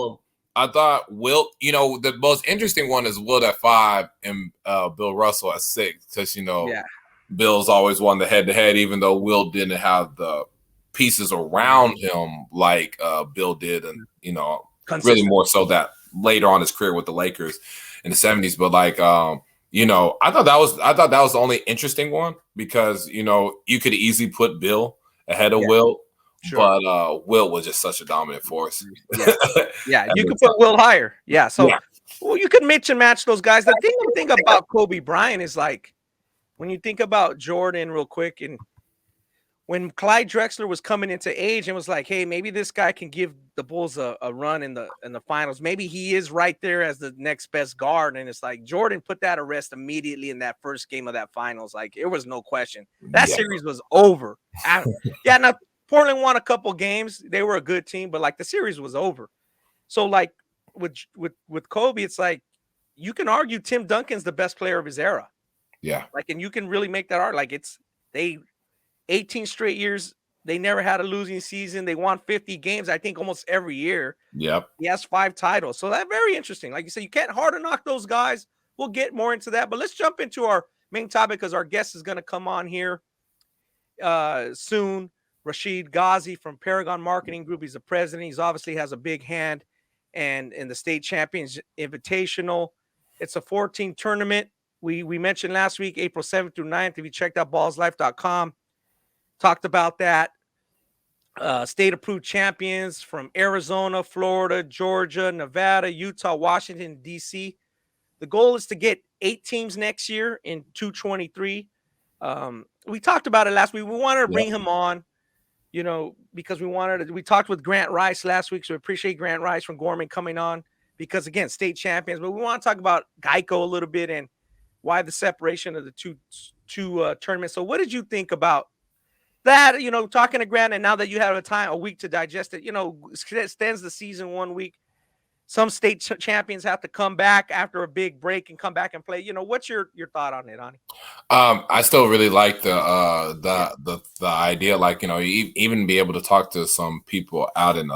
I thought Wilt, the most interesting one is Wilt at 5 and Bill Russell at 6, because Bill's always won the head-to-head, even though Wilt didn't have the pieces around him like Bill did, and really more so that later on his career with the Lakers in the 70s. But like I thought that was the only interesting one, because you could easily put Bill ahead of Wilt. Sure. But Wilt was just such a dominant force. Yeah, you could put Wilt higher. Yeah, so well, you could mix and match those guys. The thing about Kobe Bryant is, like, when you think about Jordan real quick, and when Clyde Drexler was coming into age and was like, hey, maybe this guy can give the Bulls a run in the finals. Maybe he is right there as the next best guard. And it's like Jordan put that to rest immediately in that first game of that finals. Like, it was no question. That series was over. Now Portland won a couple games. They were a good team, but like the series was over. So like with Kobe, it's like you can argue Tim Duncan's the best player of his era. Yeah. Like, and you can really make that argument. Like, they 18 straight years, they never had a losing season. They won 50 games, I think, almost every year. Yep. He has 5 titles. So that's very interesting. Like you said, you can't hard to knock those guys. We'll get more into that. But let's jump into our main topic, because our guest is going to come on here soon. Rashid Ghazi from Paragon Marketing Group. He's the president. He's obviously has a big hand and in the state Champions Invitational. It's a 14 tournament. We mentioned last week, April 7th through 9th. If you checked out ballislife.com, talked about that. State-approved champions from Arizona, Florida, Georgia, Nevada, Utah, Washington, D.C. The goal is to get 8 teams next year in 223. We talked about it last week. We wanted to bring him on, because we talked with Grant Rice last week, so we appreciate Grant Rice from Gorman coming on, because, again, state champions. But we want to talk about GEICO a little bit and why the separation of the two tournaments. So what did you think about that? Talking to Grant, and now that you have a week to digest it, extends the season 1 week. Some state champions have to come back after a big break and come back and play. What's your thought on it, Ronnie? I still really like the idea, like, even be able to talk to some people out in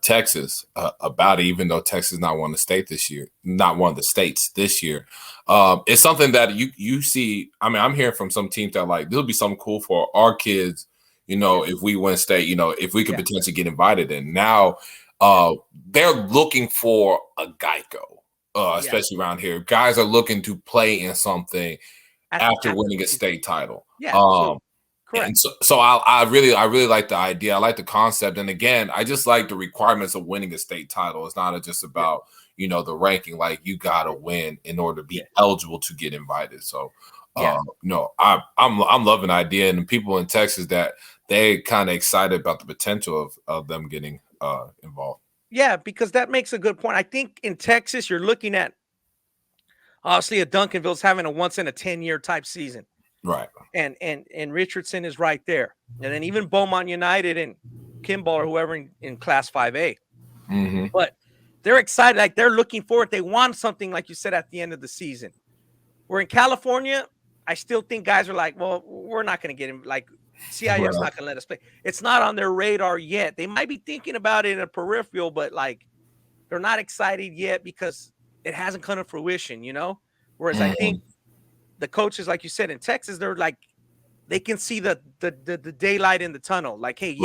Texas about it, even though Texas is not one of the states this year. It's something that you see. I mean, I'm hearing from some teams that, like, there'll be something cool for our kids, if we win state, if we could potentially get invited in. Now, they're looking for a GEICO, especially around here. Guys are looking to play in something after winning a state title. Yeah, correct. And so I really like the idea. I like the concept. And again, I just like the requirements of winning a state title. It's not just about, the ranking. Like, you got to win in order to be eligible to get invited. So, I'm loving the idea. And the people in Texas, that they kind of excited about the potential of them getting involved. Yeah, because that makes a good point. I think in Texas, you're looking at, obviously, a Duncanville's having a once in a 10-year type season. Right. And Richardson is right there. And then even Beaumont United and Kimball or whoever in Class 5A. Mm-hmm. But they're excited. Like, they're looking forward. They want something, like you said, at the end of the season. Where in California, I still think guys are like, well, we're not going to get him. Like, CIF's not going to let us play. It's not on their radar yet. They might be thinking about it in a peripheral, but, like, they're not excited yet because it hasn't come to fruition, Whereas I think the coaches, like you said, in Texas, they're like, they can see the daylight in the tunnel. Like, hey,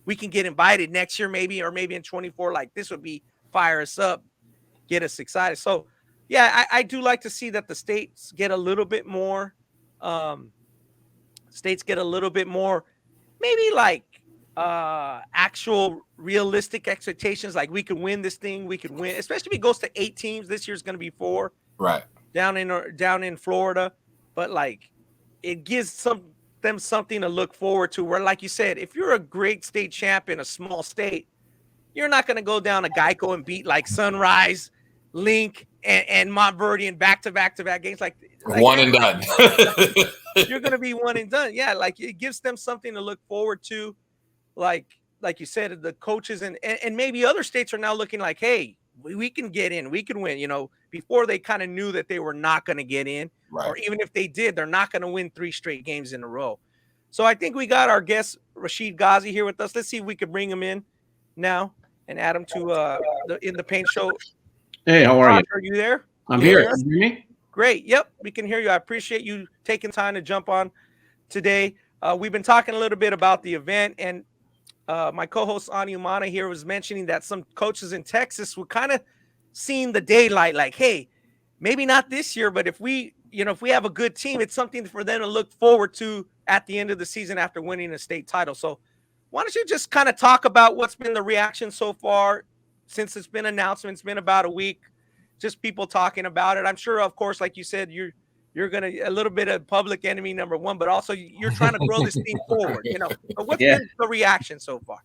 we can get invited next year, maybe in 24. Like, this would be fire us up, get us excited. So, yeah, I do like to see that the states get a little bit more. Maybe like actual realistic expectations. Like, we could win this thing. We could win, especially if it goes to 8 teams. This year's going to be 4. Right. Down in Florida. But, like, it gives them something to look forward to, where, like you said, if you're a great state champion, a small state, you're not going to go down to GEICO and beat, like, Sunrise, Link, and Montverde in back-to-back games. Like one and done. You're going to be one and done. Yeah, like, it gives them something to look forward to. Like you said, the coaches and maybe other states are now looking like, hey, we can get in, we can win. Before they kind of knew that they were not going to get in, right. Or even if they did, they're not going to win 3 straight games in a row. So I think we got our guest Rashid Ghazi here with us. Let's see if we can bring him in. now and add him to in the paint show. Hey, how are you? Are you there? I'm here. Can you hear me? Great. Yep, we can hear you. I appreciate you taking time to jump on today. We've been talking a little bit about the event, and my co-host Umana here was mentioning that some coaches in Texas were kind of seeing the daylight, like, hey, maybe not this year, but if we have a good team, it's something for them to look forward to at the end of the season after winning a state title. So why don't you just kind of talk about what's been the reaction so far since it's been announced? It's been about a week, just people talking about it. I'm sure, of course, like you said, you're going to a little bit of public enemy number one, but also you're trying to grow this team forward, But what's been the reaction so far?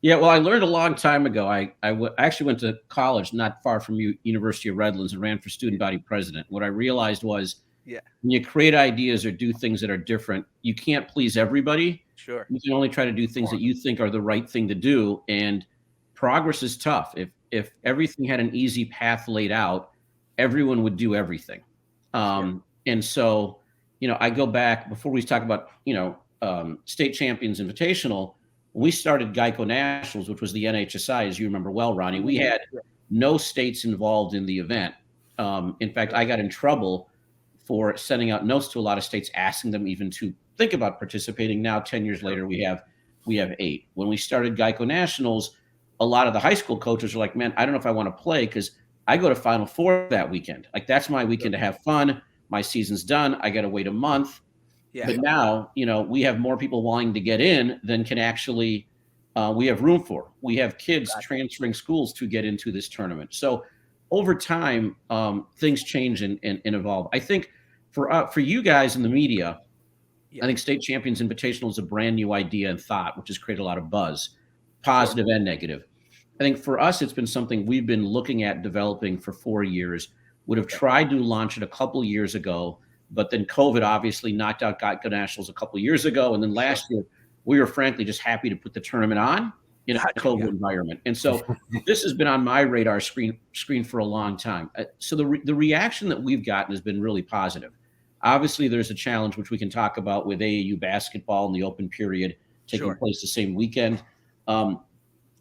Yeah, well, I learned a long time ago. I actually went to college not far from University of Redlands and ran for student body president. What I realized was when you create ideas or do things that are different, you can't please everybody. Sure. You can only try to do things that you think are the right thing to do. And progress is tough. If everything had an easy path laid out, everyone would do everything. And so, I go back before we talk about, State Champions Invitational. When we started GEICO Nationals, which was the NHSI, as you remember well, Ronnie, we had no states involved in the event. In fact, I got in trouble for sending out notes to a lot of states, asking them even to think about participating. Now, 10 years later, we have 8. When we started GEICO Nationals, a lot of the high school coaches are like, man, I don't know if I want to play because I go to Final Four that weekend. Like, that's my weekend to have fun. My season's done. I got to wait a month. Yeah. But now, we have more people wanting to get in than can actually we have room for. We have kids transferring schools to get into this tournament. So over time, things change and evolve. I think for you guys in the media, I think State Champions Invitational is a brand new idea and thought, which has created a lot of buzz, positive and negative. I think for us, it's been something we've been looking at developing for 4 years. Would have tried to launch it a couple years ago, but then COVID obviously knocked out GEICO Nationals a couple years ago. And then last year, we were frankly just happy to put the tournament on in a COVID environment. And so this has been on my radar screen for a long time. So the reaction that we've gotten has been really positive. Obviously, there's a challenge, which we can talk about with AAU basketball in the open period taking place the same weekend.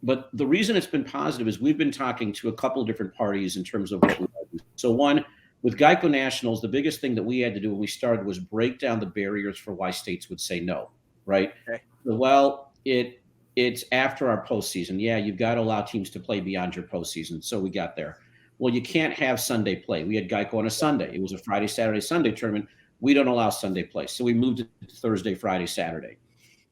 But the reason it's been positive is we've been talking to a couple of different parties in terms of what we do. So one, with GEICO Nationals, the biggest thing that we had to do when we started was break down the barriers for why states would say no, right? Okay. Well, it's after our postseason. Yeah, you've got to allow teams to play beyond your postseason. So we got there. Well, you can't have Sunday play. We had GEICO on a Sunday. It was a Friday, Saturday, Sunday tournament. We don't allow Sunday play. So we moved it to Thursday, Friday, Saturday.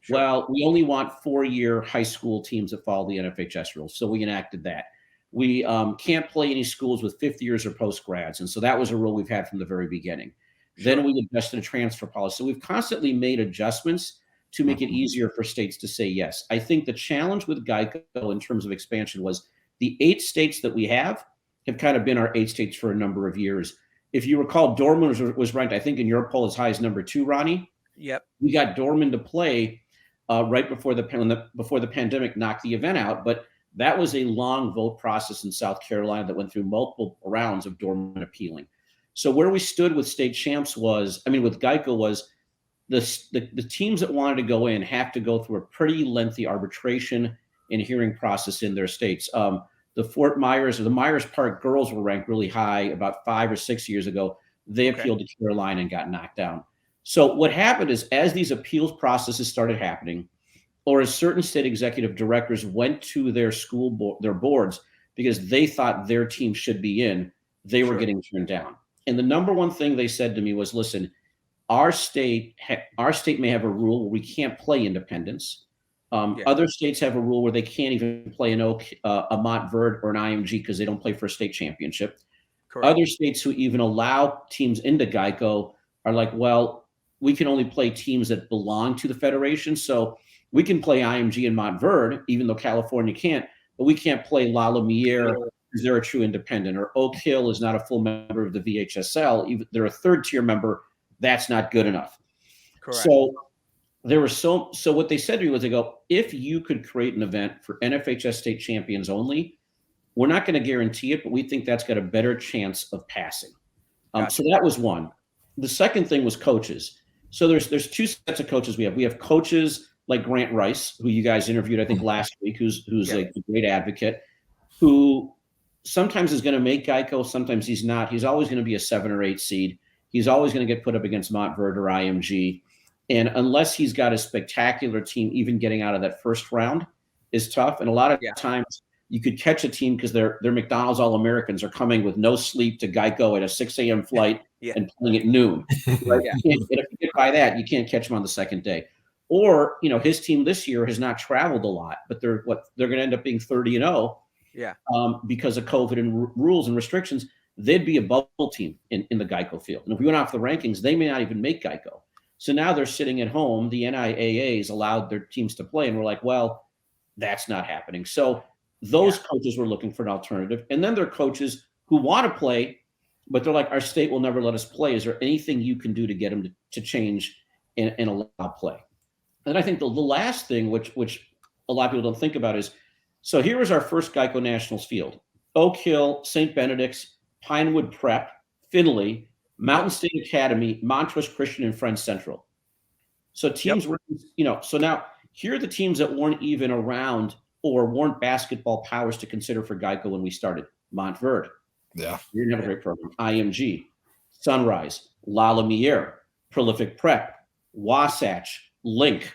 Sure. Well, we only want 4-year high school teams that follow the NFHS rules. So we enacted that. We can't play any schools with 5th years or post-grads. And so that was a rule we've had from the very beginning. Sure. Then we adjusted a transfer policy. So we've constantly made adjustments to make it easier for states to say yes. I think the challenge with GEICO in terms of expansion was the 8 states that we have kind of been our 8 states for a number of years. If you recall, Dortmund was ranked, I think, in your poll as high as number 2, Ronnie. Yep. We got Dortmund to play right before the pandemic knocked the event out. But that was a long vote process in South Carolina that went through multiple rounds of Dortmund appealing. So where we stood with state champs with GEICO was the teams that wanted to go in have to go through a pretty lengthy arbitration and hearing process in their states. The Fort Myers or the Myers Park girls were ranked really high about 5 or 6 years ago. They appealed to Carolina and got knocked down. So what happened is as these appeals processes started happening, or as certain state executive directors went to their their boards because they thought their team should be in, they were getting turned down. And the number one thing they said to me was, listen, our state may have a rule where we can't play independents. Other states have a rule where they can't even play an Oak, a Montverde, or an IMG because they don't play for a state championship. Correct. Other states who even allow teams into GEICO are like, well, we can only play teams that belong to the federation. So we can play IMG and Montverde, even though California can't, but we can't play La Lumiere because they're a true independent, or Oak Hill is not a full member of the VHSL. Even they're a 3rd-tier member. That's not good enough. Correct. So there were so what they said to me was, they go, if you could create an event for NFHS state champions only, we're not going to guarantee it, but we think that's got a better chance of passing. So that was one. The second thing was coaches. So there's 2 sets of coaches we have. We have coaches like Grant Rice, who you guys interviewed, I think last week, who's a great advocate, who sometimes is going to make GEICO, sometimes he's not. He's always going to be a 7 or 8 seed. He's always going to get put up against Montverde or IMG. And unless he's got a spectacular team, even getting out of that first round is tough. And a lot of times you could catch a team because their McDonald's All-Americans are coming with no sleep to GEICO at a 6 a.m. flight and playing at noon. Right? And if you get by that, you can't catch them on the second day. Or, his team this year has not traveled a lot, but they're going to end up being 30-0 because of COVID and rules and restrictions. They'd be a bubble team in the GEICO field. And if we went off the rankings, they may not even make GEICO. So now they're sitting at home. The NIAAs allowed their teams to play, and we're like, well, that's not happening. So those coaches were looking for an alternative. And then there are coaches who want to play, but they're like, our state will never let us play. Is there anything you can do to get them to change and allow play? And I think the last thing, which a lot of people don't think about is, so here is our first GEICO Nationals field: Oak Hill, St. Benedict's, Pinewood Prep, Findlay, Mountain State Academy, Montrose Christian, and Friends Central. So teams were, so now here are the teams that weren't even around or weren't basketball powers to consider for GEICO when we started. Montverde. Yeah. You didn't have a great program. IMG, Sunrise, La Lumiere, Prolific Prep, Wasatch, Link.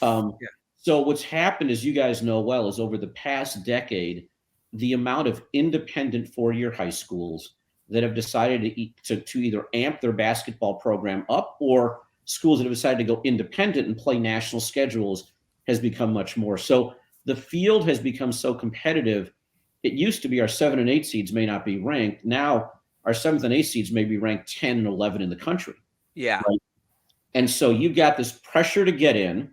So what's happened, as you guys know well, is over the past decade, the amount of independent 4-year high schools that have decided to either amp their basketball program up, or schools that have decided to go independent and play national schedules has become much more. So the field has become so competitive. It used to be our 7 and 8 seeds may not be ranked. Now our 7th and 8th seeds may be ranked 10 and 11 in the country. Yeah. Right? And so you've got this pressure to get in.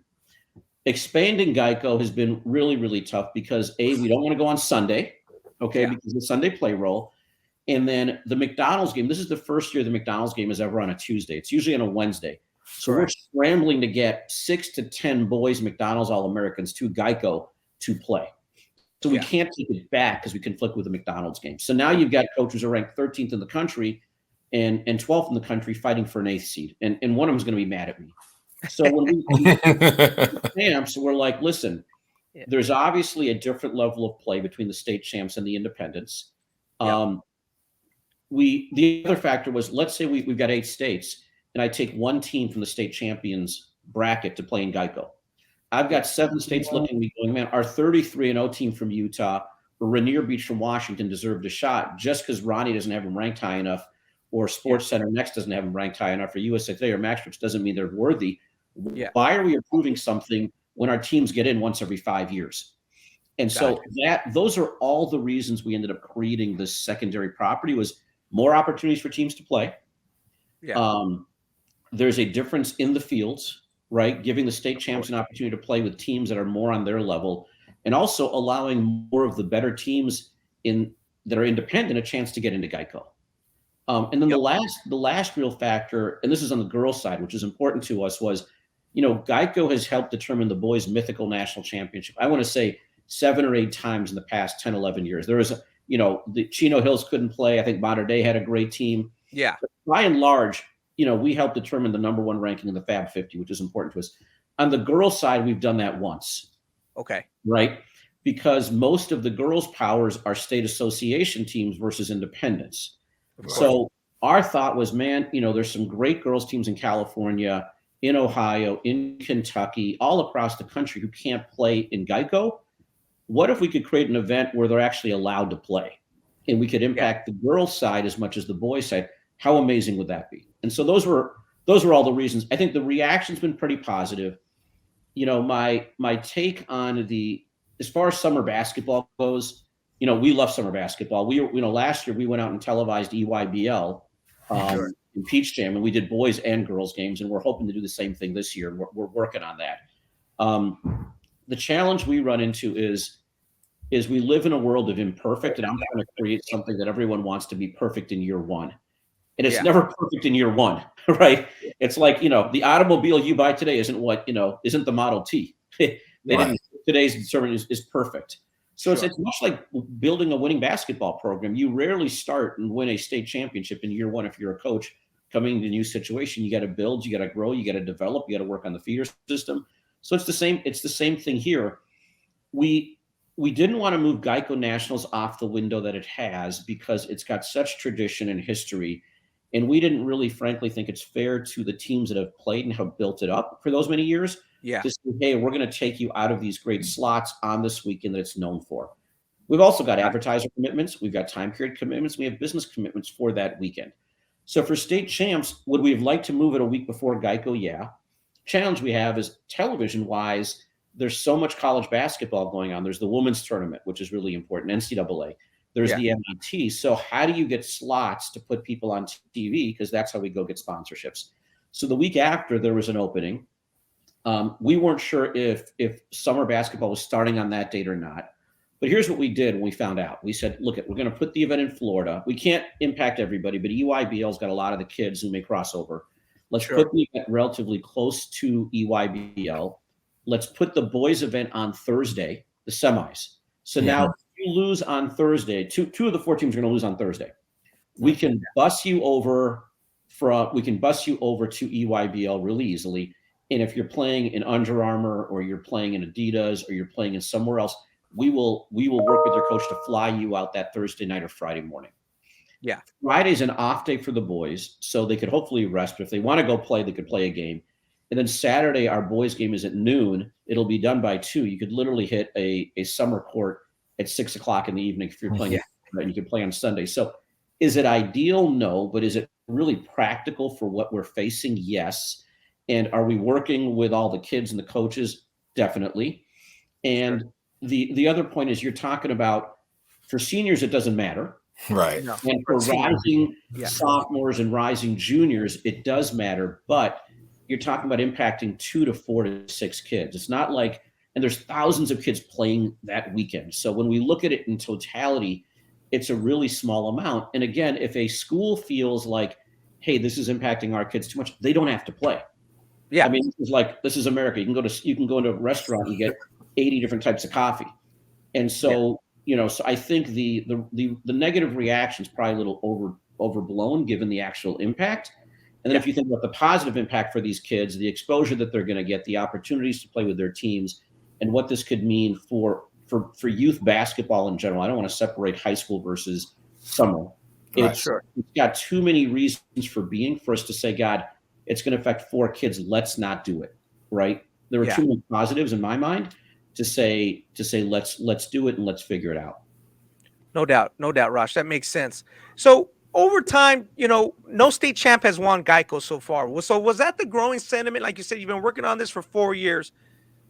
Expanding GEICO has been really, really tough because we don't want to go on Sunday, because the Sunday play roll. And then the McDonald's game, this is the first year the McDonald's game is ever on a Tuesday. It's usually on a Wednesday. So we're scrambling to get 6 to 10 boys McDonald's All-Americans to GEICO to play. So we can't take it back because we conflict with the McDonald's game. So now you've got coaches who are ranked 13th in the country and 12th in the country fighting for an 8th seed. And one of them is going to be mad at me. So when we champs, we're like, listen, there's obviously a different level of play between the state champs and the independents. The other factor was, let's say we've got 8 states, and I take one team from the state champions bracket to play in GEICO. I've got 7 states looking at me going, man, our 33-0 team from Utah or Rainier Beach from Washington deserved a shot just because Ronnie doesn't have them ranked high enough, or Sports Center Next doesn't have them ranked high enough, or USA Today or Maxwitch doesn't mean they're worthy. Why are we approving something when our teams get in once every 5 years? And so those are all the reasons we ended up creating this secondary property, was more opportunities for teams to play. There's a difference in the fields, right? Giving the state champs an opportunity to play with teams that are more on their level, and also allowing more of the better teams that are independent a chance to get into GEICO. And then the last real factor, and this is on the girls' side, which is important to us, was, GEICO has helped determine the boys' mythical national championship. I want to say 7 or 8 times in the past 10, 11 years. There was, the Chino Hills couldn't play. I think Mater Dei had a great team. Yeah. But by and large, we helped determine the number 1 ranking in the Fab 50, which is important to us. On the girls' side, we've done that once. Okay. Right? Because most of the girls' powers are state association teams versus independents. So our thought was, man, there's some great girls' teams in California, in Ohio, in Kentucky, all across the country who can't play in GEICO. What if we could create an event where they're actually allowed to play, and we could impact the girls' side as much as the boys' side? How amazing would that be? And so those were all the reasons. I think the reaction's been pretty positive. My take on as far as summer basketball goes, we love summer basketball. Last year we went out and televised EYBL in Peach Jam, and we did boys and girls games, and we're hoping to do the same thing this year. We're working on that. The challenge we run into is we live in a world of imperfect, and I'm trying to create something that everyone wants to be perfect in year one. And it's never perfect in year one, right? It's like, the automobile you buy today isn't the Model T. Today's determinant is perfect. So it's much like building a winning basketball program. You rarely start and win a state championship in year one if you're a coach coming into a new situation. You got to build, you got to grow, you got to develop, you got to work on the feeder system. So it's the same thing here. We didn't want to move GEICO Nationals off the window that it has because it's got such tradition and history. And we didn't really, frankly, think it's fair to the teams that have played and have built it up for those many years to say, hey, we're going to take you out of these great slots on this weekend that it's known for. We've also got advertiser commitments. We've got time period commitments. We have business commitments for that weekend. So for state champs, would we have liked to move it a week before GEICO? Yeah. Challenge we have is television-wise, there's so much college basketball going on. There's the women's tournament, which is really important, NCAA. There's the MIT. So how do you get slots to put people on TV? Because that's how we go get sponsorships. So the week after, there was an opening. We weren't sure if summer basketball was starting on that date or not. But here's what we did when we found out. We said, look, we're going to put the event in Florida. We can't impact everybody, but EYBL's got a lot of the kids who may cross over. Let's put the event relatively close to EYBL. Let's put the boys event on Thursday, the semis. So now if you lose on Thursday, two of the 4 teams are going to lose on Thursday. We can bus you over to EYBL really easily. And if you're playing in Under Armour or you're playing in Adidas or you're playing in somewhere else, we will work with your coach to fly you out that Thursday night or Friday morning. Yeah. Friday's an off day for the boys, so they could hopefully rest. But if they want to go play, they could play a game. And then Saturday, our boys game is at noon. It'll be done by 2. You could literally hit a summer court at 6 o'clock in the evening if you're playing, and you can play on Sunday. So is it ideal? No. But is it really practical for what we're facing? Yes. And are we working with all the kids and the coaches? Definitely. And the other point is you're talking about for seniors, it doesn't matter. Right. No. And for rising sophomores and rising juniors, it does matter. But you're talking about impacting 2 to 4 to 6 kids. It's not like, and there's thousands of kids playing that weekend. So when we look at it in totality, it's a really small amount. And again, if a school feels like, hey, this is impacting our kids too much, they don't have to play. Yeah. I mean, this is America. You can go into a restaurant and get 80 different types of coffee. And so, so I think the negative reaction is probably a little overblown given the actual impact. And then if you think about the positive impact for these kids, the exposure that they're going to get, the opportunities to play with their teams, and what this could mean for youth basketball in general. I don't want to separate high school versus summer. It's got too many reasons for us to say, God, it's going to affect 4 kids. Let's not do it. Right. There are too many positives in my mind to say, let's do it and let's figure it out. No doubt, Rosh. That makes sense. So over time, no state champ has won GEICO so far. So was that the growing sentiment? Like you said, you've been working on this for 4 years.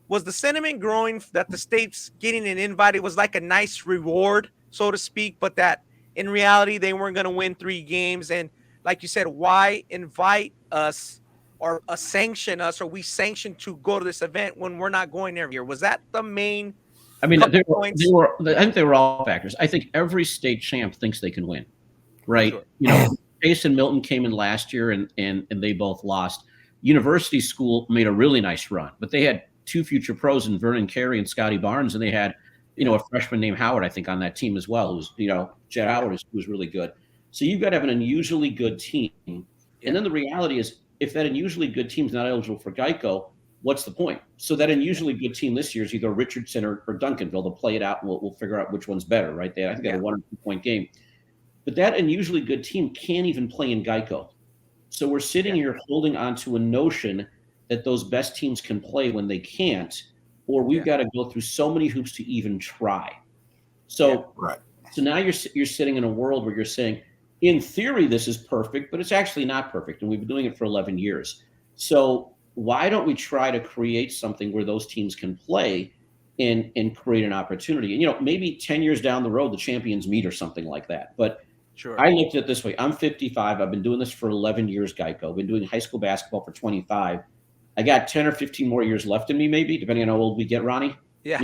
Was the sentiment growing that the state's getting an invite? It was like a nice reward, so to speak, but that in reality, they weren't going to win 3 games. And like you said, why invite us or sanction us, or we sanction to go to this event when we're not going every year? Was that the main? I mean, I think they were all factors. I think every state champ thinks they can win, right? Sure. Chase and Milton came in last year and they both lost. University School made a really nice run, but they had 2 future pros in Vernon Carey and Scotty Barnes, and they had, a freshman named Howard, I think, on that team as well, who's, Jet Howard who's really good. So you've got to have an unusually good team. And then the reality is, if that unusually good team's not eligible for GEICO, what's the point? So that unusually good team this year is either Richardson or Duncanville. They'll play it out, and we'll figure out which one's better, right? I think they had a 1 or 2 point game. But that unusually good team can't even play in GEICO. So we're sitting here holding on to a notion that those best teams can play when they can't, or we've got to go through so many hoops to even try. So, so now you're sitting in a world where you're saying, in theory, this is perfect, but it's actually not perfect. And we've been doing it for 11 years. So why don't we try to create something where those teams can play and create an opportunity? And, maybe 10 years down the road, the champions meet or something like that. But I looked at it this way. I'm 55. I've been doing this for 11 years, GEICO. I've been doing high school basketball for 25. I got 10 or 15 more years left in me, maybe, depending on how old we get, Ronnie. Yeah.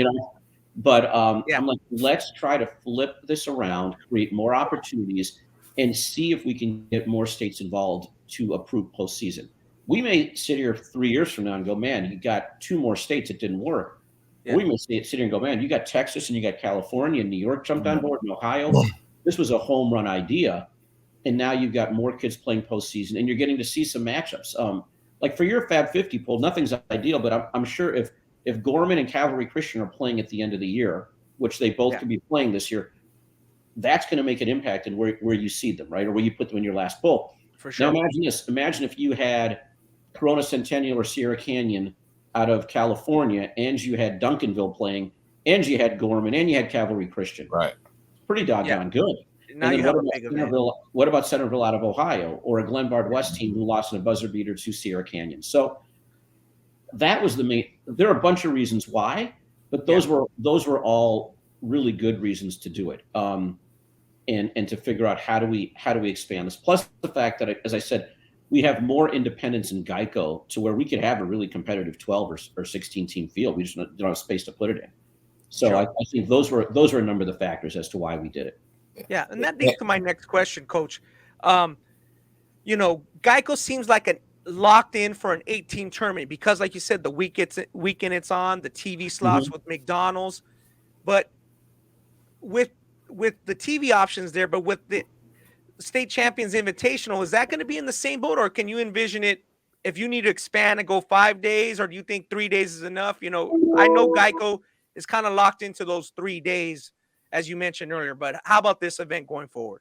But I'm like, let's try to flip this around, create more opportunities, and see if we can get more states involved to approve postseason. We may sit here 3 years from now and go, man, you got 2 more states. It didn't work. Yeah. We may sit here and go, man, you got Texas and you got California and New York jumped on board and Ohio. This was a home run idea. And now you've got more kids playing postseason and you're getting to see some matchups. Like for your Fab 50 poll, nothing's ideal, but I'm sure if if Gorman and Cavalry Christian are playing at the end of the year, which they both could be playing this year, that's going to make an impact in where you see them, right? Or where you put them in your last bowl. For sure. Now imagine this. Imagine if you had Corona Centennial or Sierra Canyon out of California, and you had Duncanville playing, and you had Gorman, and you had Cavalry Christian. Right. Pretty doggone good. Now you have a big event. What about Centerville out of Ohio, or a Glenbard West team who lost in a buzzer beater to Sierra Canyon? So that was the main. There are a bunch of reasons why, but those were all really good reasons to do it, and to figure out how do we expand this. Plus the fact that, as I said, we have more independence in GEICO to where we could have a really competitive 12 or 16 team field. We just don't have space to put it in. So I think those were a number of the factors as to why we did it. Yeah, and that leads to my next question, Coach. GEICO seems like a locked in for an 8-team tournament because, like you said, the weekend it's on, the TV slots with McDonald's, but with the TV options there, but with the State Champions Invitational, is that going to be in the same boat, or can you envision it if you need to expand and go 5 days, or do you think 3 days is enough? I know GEICO is kind of locked into those 3 days, as you mentioned earlier, but how about this event going forward?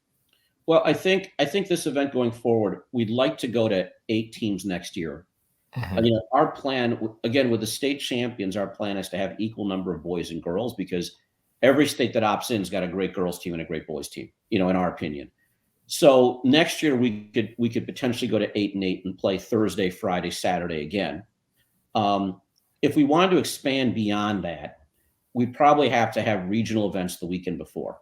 Well, I think this event going forward, we'd like to go to 8 teams next year. Our plan, again, with the state champions, our plan is to have equal number of boys and girls, because every state that opts in has got a great girls team and a great boys team, in our opinion. So next year we could potentially go to 8 and 8 and play Thursday, Friday, Saturday again. If we wanted to expand beyond that, we probably have to have regional events the weekend before,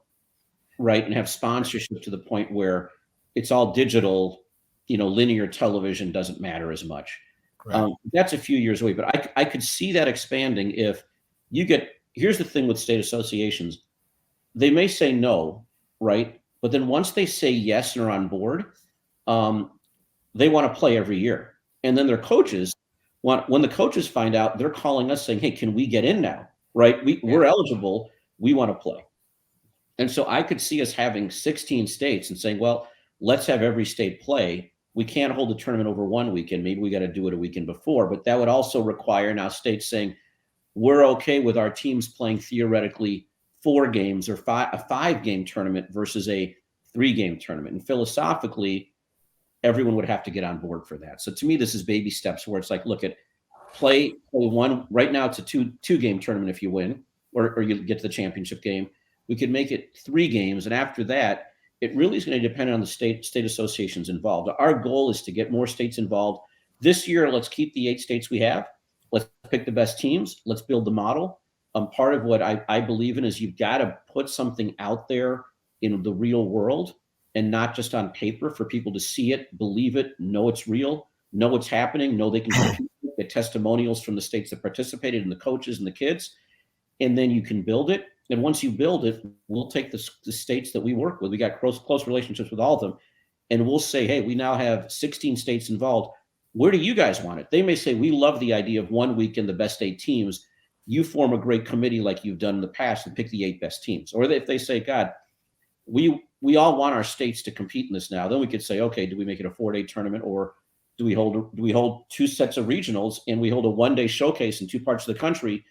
right? And have sponsorship to the point where it's all digital, linear television doesn't matter as much. Right. That's a few years away, but I could see that expanding if you here's the thing with state associations. They may say no, right? But then once they say yes and are on board, they want to play every year. And then their coaches, when the coaches find out, they're calling us saying, hey, can we get in now? Right? We're eligible. We want to play. And so I could see us having 16 states and saying, well, let's have every state play. We can't hold the tournament over one weekend. Maybe we got to do it a weekend before. But that would also require now states saying, we're okay with our teams playing theoretically 4 games or a 5-game tournament versus a 3-game tournament. And philosophically, everyone would have to get on board for that. So to me, this is baby steps where it's like, look at play one. Right now it's a 2-game tournament if you win, or you get to the championship game. We could make it 3 games. And after that, it really is going to depend on the state associations involved. Our goal is to get more states involved. This year, let's keep the 8 states we have. Let's pick the best teams. Let's build the model. Part of what I believe in is you've got to put something out there in the real world and not just on paper for people to see it, believe it, know it's real, know what's happening, know they can get testimonials from the states that participated and the coaches and the kids, and then you can build it. And once you build it, we'll take the states that we work with. We got close relationships with all of them, and we'll say, hey, we now have 16 states involved. Where do you guys want it? They may say, we love the idea of 1 weekend, the best 8 teams. You form a great committee like you've done in the past and pick the 8 best teams. Or if they say, God, we all want our states to compete in this now, then we could say, okay, do we make it a 4-day tournament, or do we hold 2 sets of regionals and we hold a 1-day showcase in 2 parts of the country,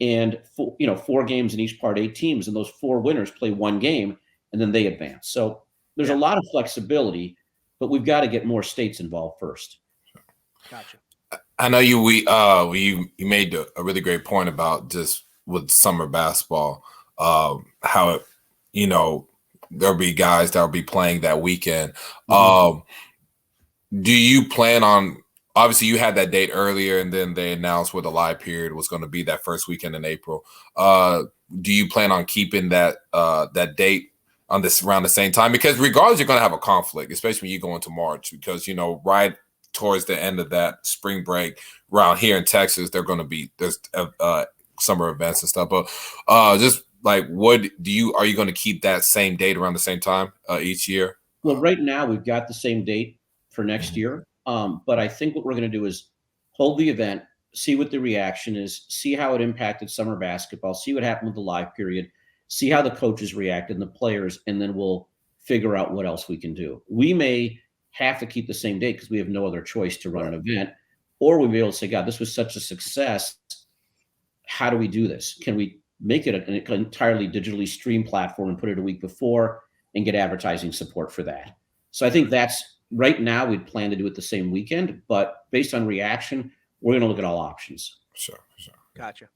and 4 games in each part, 8 teams, and those 4 winners play 1 game and then they advance. So there's a lot of flexibility, but we've got to get more states involved first. Gotcha. I know you made a really great point about just with summer basketball, how there'll be guys that'll be playing that weekend. Do you plan on? Obviously, you had that date earlier, and then they announced what the live period was going to be that first weekend in April. Do you plan on keeping that date on this around the same time? Because regardless, you're going to have a conflict, especially when you go into March, because right towards the end of that spring break around here in Texas, there's summer events and stuff. But just like, are you going to keep that same date around the same time each year? Well, right now we've got the same date for next year. But I think what we're going to do is hold the event, see what the reaction is, see how it impacted summer basketball, see what happened with the live period, see how the coaches reacted and the players, and then we'll figure out what else we can do. We may have to keep the same date because we have no other choice to run an event, or we'll be able to say, God, this was such a success. how do we do this? Can we make it an entirely digitally streamed platform and put it a week before and get advertising support for that? So I think that's right now we'd plan to do it the same weekend, but based on reaction, we're going to look at all options. Sure. Gotcha.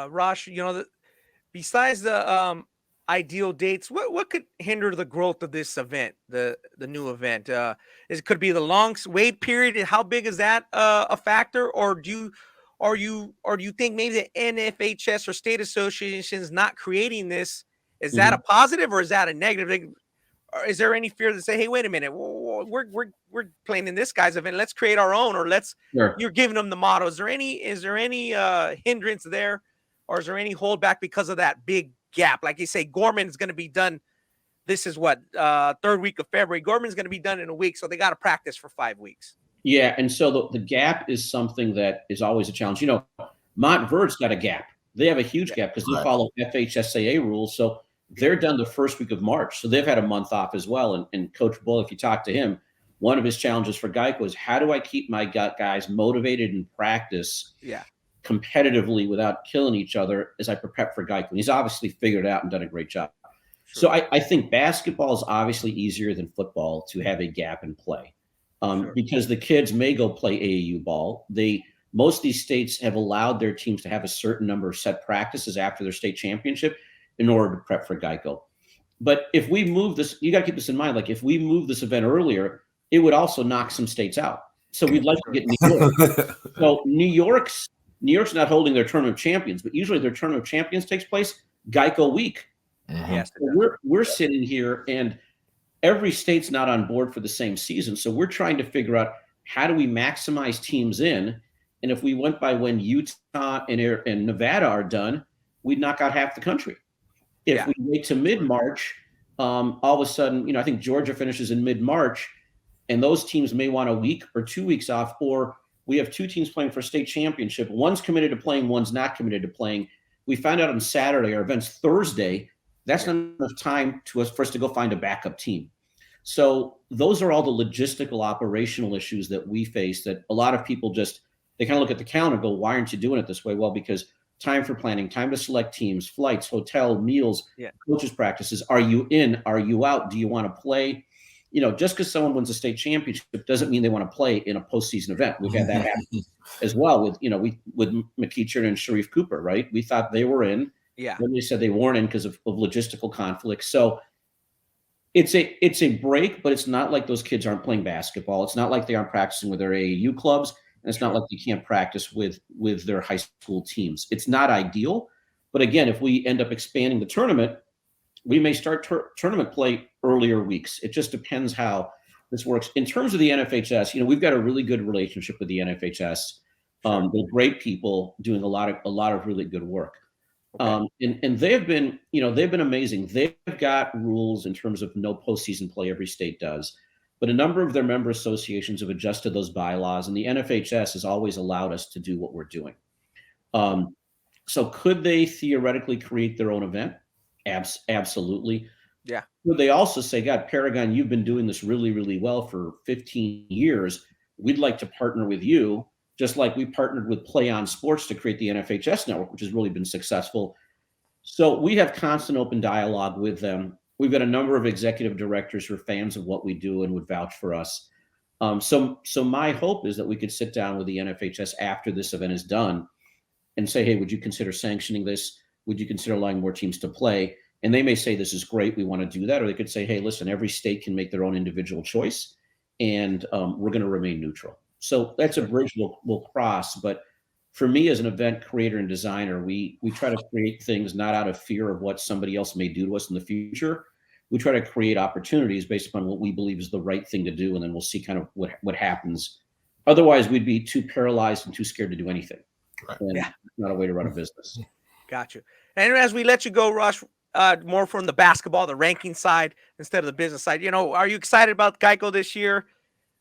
Rosh, besides the ideal dates, what could hinder the growth of this event, the new event? Could be the long wait period. How big is that a factor, or do you think maybe the NFHS or state associations not creating this, is that a positive or is that a negative? Or is there any fear to say, hey, wait a minute, we're playing in this guy's event, let's create our own, or you're giving them the model? Is there any hindrance there, or is there any holdback because of that big gap? Like you say, Gorman is going to be done. This is what, third week of February. Gorman's going to be done in a week, so they got to practice for 5 weeks. Yeah, and so the gap is something that is always a challenge. Montvert's got a gap. They have a huge gap because they follow FHSAA rules. So they're done the first week of March. So they've had a month off as well. And Coach Bull, if you talk to him, one of his challenges for GEICO is, how do I keep my guys motivated in practice competitively without killing each other as I prepare for GEICO? And he's obviously figured it out and done a great job. Sure. So I think basketball is obviously easier than football to have a gap in play. Because the kids may go play AAU ball. Most of these states have allowed their teams to have a certain number of set practices after their state championship in order to prep for GEICO. But if we move this, you got to keep this in mind. Like, if we move this event earlier, it would also knock some states out. So we'd like to get New York. So New York's not holding their Tournament of Champions, but usually their Tournament of Champions takes place GEICO week. Yes, so we're sitting here and every state's not on board for the same season. So we're trying to figure out, how do we maximize teams in? And if we went by when Utah and Nevada are done, we'd knock out half the country. If we wait to mid-March, all of a sudden, I think Georgia finishes in mid-March, and those teams may want a week or 2 weeks off, or we have two teams playing for state championship. One's committed to playing, one's not committed to playing. We find out on Saturday, our event's Thursday. That's not enough time for us to go find a backup team. So those are all the logistical, operational issues that we face, that a lot of people they kind of look at the calendar and go, why aren't you doing it this way? Well, because time for planning, time to select teams, flights, hotel, meals, coaches practices. Are you in? Are you out? Do you want to play? Just because someone wins a state championship doesn't mean they want to play in a postseason event. We've had that happen as well with McEachern and Sharif Cooper, right? We thought they were in. Yeah. Then they said they weren't in because of logistical conflicts. So it's a break, but it's not like those kids aren't playing basketball. It's not like they aren't practicing with their AAU clubs, and it's not like they can't practice with their high school teams. It's not ideal, but again, if we end up expanding the tournament, we may start tournament play earlier weeks. It just depends how this works. In terms of the NFHS, we've got a really good relationship with the NFHS. They're great people doing a lot of really good work. And they've been amazing. They've got rules in terms of no postseason play. Every state does, but a number of their member associations have adjusted those bylaws, and the NFHS has always allowed us to do what we're doing. So could they theoretically create their own event? Absolutely. Yeah. Would they also say, God, Paragon, you've been doing this really, really well for 15 years. We'd like to partner with you, just like we partnered with Play On Sports to create the NFHS network, which has really been successful. So we have constant open dialogue with them. We've got a number of executive directors who are fans of what we do and would vouch for us. So my hope is that we could sit down with the NFHS after this event is done and say, hey, would you consider sanctioning this? Would you consider allowing more teams to play? And they may say, this is great, we want to do that. Or they could say, hey, listen, every state can make their own individual choice, and we're going to remain neutral. So that's a bridge we'll cross. But for me, as an event creator and designer, we try to create things not out of fear of what somebody else may do to us in the future. We try to create opportunities based upon what we believe is the right thing to do, and then we'll see kind of what happens. Otherwise, we'd be too paralyzed and too scared to do anything. Right. And it's not a way to run a business. Got you. And as we let you go, Rush, more from the basketball, the ranking side instead of the business side, are you excited about GEICO this year?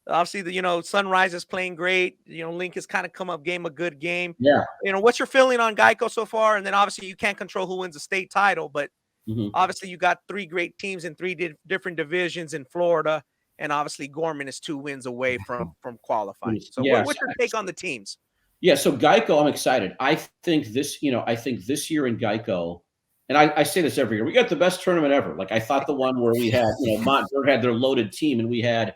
Obviously, Sunrise is playing great. Link has kind of come up, game a good game. Yeah. What's your feeling on GEICO so far? And then obviously you can't control who wins the state title, but obviously you got three great teams in three different divisions in Florida, and obviously Gorman is 2 wins away from qualifying. So what's your take on the teams? Yeah, so GEICO, I'm excited. I think this year in GEICO, and I say this every year, we got the best tournament ever. Like I thought the one where we had, Montverde had their loaded team, and we had,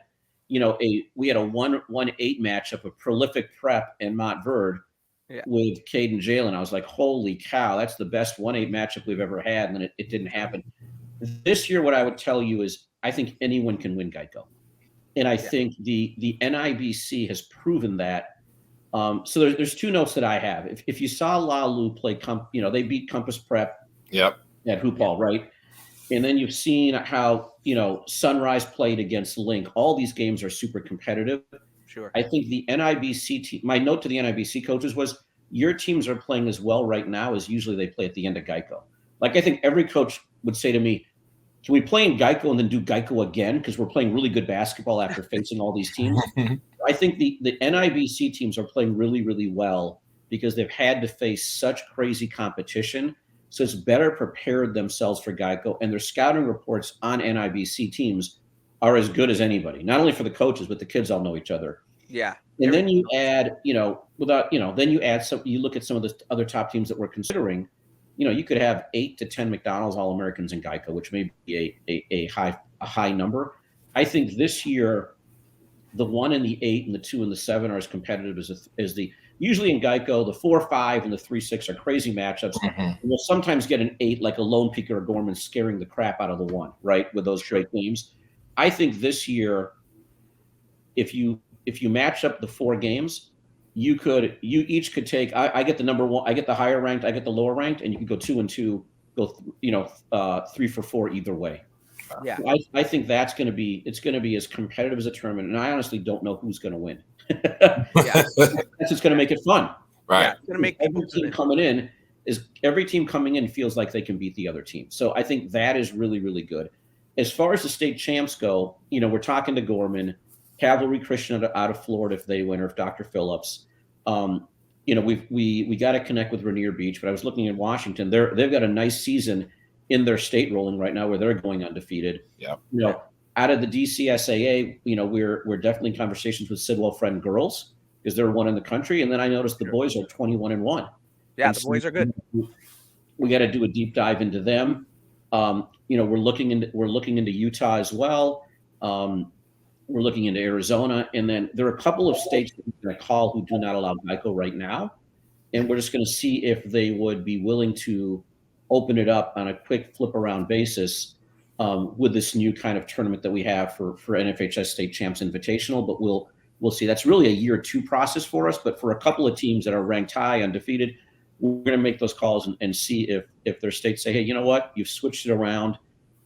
a 1-1-8 matchup of prolific prep and Montverde with Cade and Jalen. I was like, holy cow, that's the best 1-8 matchup we've ever had, and then it didn't happen. This year, what I would tell you is I think anyone can win GEICO. And I think the NIBC has proven that. So there's two notes that I have. If you saw Lalu play, they beat Compass Prep at Hoop Ball, right? And then you've seen how, Sunrise played against Link. All these games are super competitive. Sure. I think the NIBC team, my note to the NIBC coaches was, your teams are playing as well right now as usually they play at the end of GEICO. Like, I think every coach would say to me, can we play in GEICO and then do GEICO again? Because we're playing really good basketball after facing all these teams. I think the NIBC teams are playing really, really well because they've had to face such crazy competition. So it's better prepared themselves for GEICO, and their scouting reports on NIBC teams are as good as anybody, not only for the coaches, but the kids all know each other. Yeah. And then you add, then you add you look at some of the other top teams that we're considering, you could have 8 to 10 McDonald's All-Americans in GEICO, which may be a high number. I think this year, the 1 and the 8 and the 2 and the 7 are as competitive as the usually in GEICO, the 4-5 and the 3-6 are crazy matchups. We'll sometimes get an 8, like a Lone Peak or a Gorman, scaring the crap out of the 1, right? With those great games. I think this year, if you match up the 4 games, you each could take, I get the number 1, I get the higher ranked, I get the lower ranked, and you can go 2 and 2, go 3 for 4 either way. Yeah. I think it's going to be as competitive as a tournament, and I honestly don't know who's going to win. That's what's going to make it fun. Right. Yeah, it's going to make every team coming in feels like they can beat the other team. So I think that is really, really good. As far as the state champs go, we're talking to Gorman, Cavalry Christian out of Florida if they win, or if Dr. Phillips. We got to connect with Rainier Beach, but I was looking at Washington. They've got a nice season in their state rolling right now where they're going undefeated. Yeah. Out of the DCSAA, we're definitely in conversations with Sidwell Friend girls because they're 1 in the country. And then I noticed the boys are 21-1. Yeah, the boys are good. We got to do a deep dive into them. We're looking into Utah as well. We're looking into Arizona, and then there are a couple of states that we're going to call who do not allow GEICO right now, and we're just going to see if they would be willing to open it up on a quick flip around basis with this new kind of tournament that we have for NFHS State Champs Invitational. But we'll see. That's really a year 2 process for us. But for a couple of teams that are ranked high, undefeated, we're going to make those calls and see if their states say, hey, you know what, you've switched it around.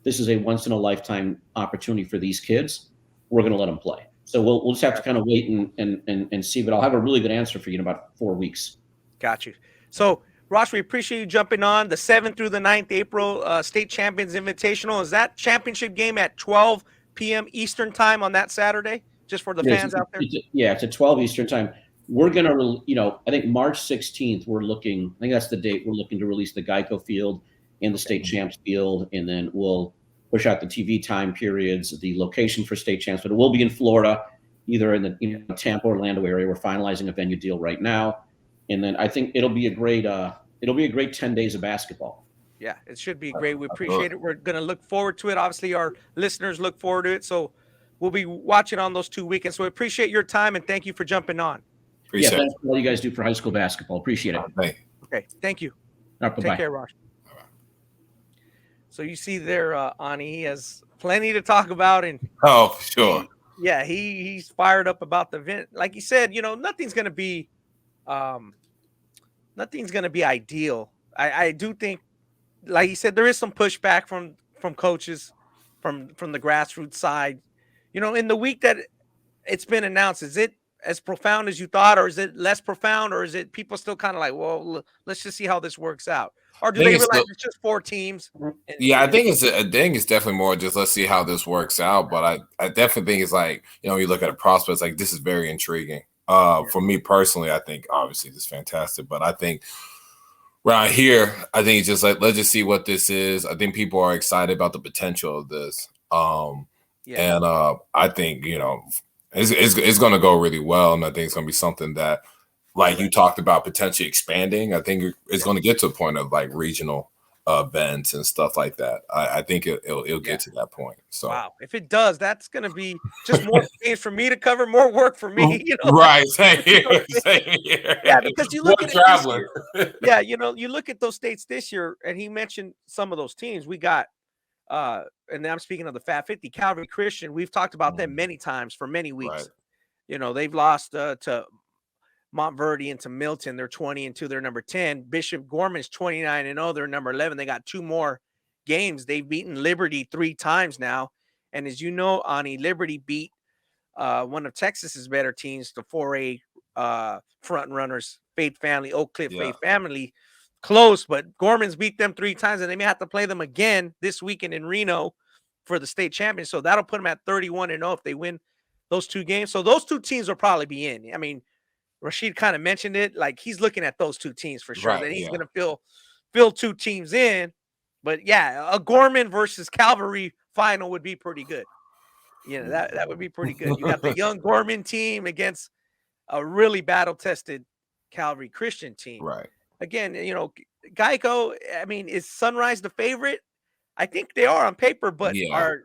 This is a once in a lifetime opportunity for these kids. We're going to let them play. So we'll just have to kind of wait and see. But I'll have a really good answer for you in about 4 weeks. Got you. So, Ross, we appreciate you jumping on. The 7th through the 9th April State Champions Invitational. Is that championship game at 12 p.m. Eastern time on that Saturday? Just for the fans out there? It's at 12 Eastern time. We're going to, I think March 16th, I think that's the date we're looking to release the GEICO field and the State Champs field. And then we'll push out the TV time periods, the location for state champs, but it will be in Florida, either in the Tampa, Orlando area. We're finalizing a venue deal right now, and then I think it'll be a great 10 days of basketball. Yeah, it should be great. We appreciate it. We're going to look forward to it. Obviously, our listeners look forward to it, so we'll be watching on those 2 weekends. So we appreciate your time, and thank you for jumping on. Thanks for all you guys do for high school basketball. Appreciate it. Okay, thank you. All right, take care, Rosh. So you see there, Ani, he has plenty to talk about. And for sure. He's fired up about the event. Like you said, nothing's going to be ideal. I do think, like you said, there is some pushback from coaches, from the grassroots side. In the week that it's been announced, is it as profound as you thought, or is it less profound, or is it people still kind of like, well, let's just see how this works out? Or do they realize it's just 4 teams? I think it's definitely more just let's see how this works out. But I definitely think it's like, you look at the prospects, like this is very intriguing. For me personally, I think obviously this is fantastic. But I think right here, I think it's just like, let's just see what this is. I think people are excited about the potential of this. And I think, it's going to go really well. And I think it's going to be something that like you talked about potentially expanding. I think it's going to get to a point of like regional events and stuff like that. I think it'll get to that point. So wow, if it does, that's going to be just more games for me to cover, more work for me. Right? Same here. Same here. Yeah, because you look at it this year. Yeah, you look at those states this year, and he mentioned some of those teams. We got, and I'm speaking of the Fat 50, Calvary Christian. We've talked about them many times for many weeks. Right. They've lost to Montverde and to Milton. They're 20-2. They're number 10. Bishop Gorman's 29-0. They're number 11. They got 2 more games. They've beaten Liberty 3 times now. And as you know, Ani, Liberty beat one of Texas's better teams, the 4A front runners, Faith Family, Oak Cliff Faith Family. Close, but Gorman's beat them 3 times, and they may have to play them again this weekend in Reno for the state champion. So that'll put them at 31-0 if they win those 2 games. So those 2 teams will probably be in. I mean, Rashid kind of mentioned it, like he's looking at those 2 teams for sure. Right, that he's going to fill 2 teams in. But yeah, a Gorman versus Calvary final would be pretty good. That would be pretty good. You got the young Gorman team against a really battle-tested Calvary Christian team. Right. Again, GEICO, I mean, is Sunrise the favorite? I think they are on paper, but are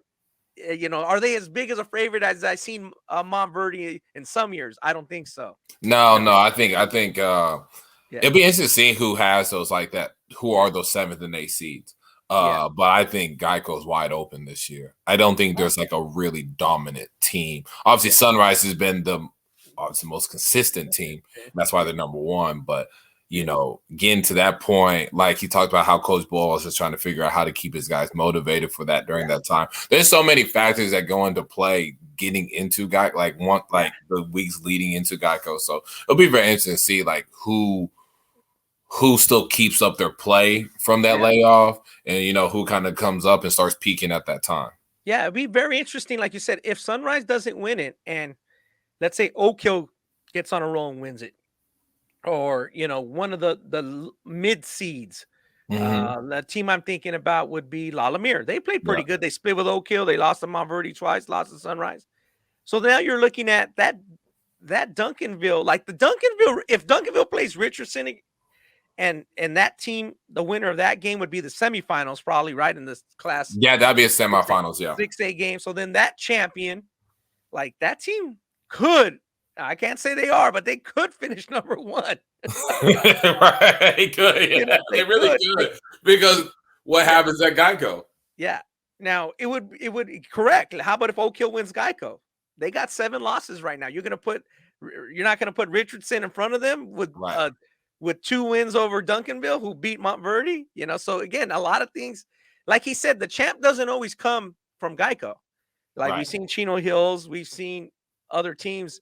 they as big as a favorite as I've seen Montverde in some years? I don't think so. No. I think it'll be interesting to see who has those like that. Who are those 7th and 8th seeds? But I think GEICO's wide open this year. I don't think there's like a really dominant team. Obviously, Sunrise has been the most consistent team. That's why they're number 1. But getting to that point, like he talked about how Coach Bull was just trying to figure out how to keep his guys motivated for that during that time. There's so many factors that go into play getting into GEICO, the weeks leading into GEICO. So it'll be very interesting to see like who still keeps up their play from that layoff, and who kind of comes up and starts peaking at that time. Yeah, it'd be very interesting, like you said, if Sunrise doesn't win it, and let's say Oak Hill gets on a roll and wins it, or one of the mid seeds. The team I'm thinking about would be La Lumiere. They played pretty good. They split with Oak Hill. They lost to Montverde twice, lost to Sunrise. So now you're looking at that Duncanville, like the Duncanville. If Duncanville plays Richardson, and that team, the winner of that game would be the semifinals, probably, right, in this class. Yeah, that'd be a semifinals. 6A game. So then that champion, like that team could. I can't say they are, but they could finish number 1. Right, they could. Yeah. They really could. Because what happens at GEICO? Yeah. Now it would correct. How about if Oak Hill wins GEICO? They got 7 losses right now. You're not gonna put Richardson in front of them with 2 wins over Duncanville, who beat Montverde. So again, a lot of things, like he said, the champ doesn't always come from GEICO. Like we've seen Chino Hills, we've seen other teams.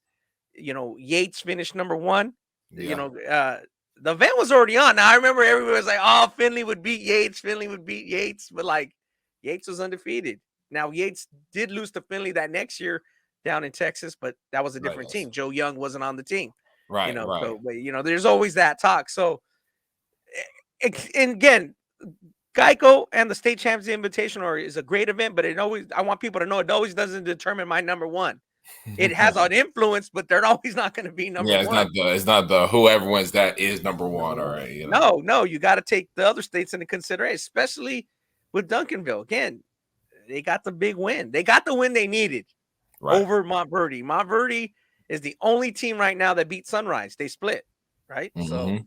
Yates finished number 1. The event was already on. Now I remember everyone was like, "Oh, Finley would beat Yates. Finley would beat Yates," but like Yates was undefeated. Now Yates did lose to Finley that next year down in Texas, but that was a different team. Joe Young wasn't on the team. Right. So, but, there's always that talk. So, and again, GEICO and the State Champions Invitational is a great event, but I want people to know it always doesn't determine my number 1. It has an influence, but they're always not going to be number 1. It's not the whoever wins that is number 1. All right. No, you got to take the other states into consideration, especially with Duncanville. Again, they got the big win. They got the win they needed over Montverde. Montverde is the only team right now that beat Sunrise. They split, right? So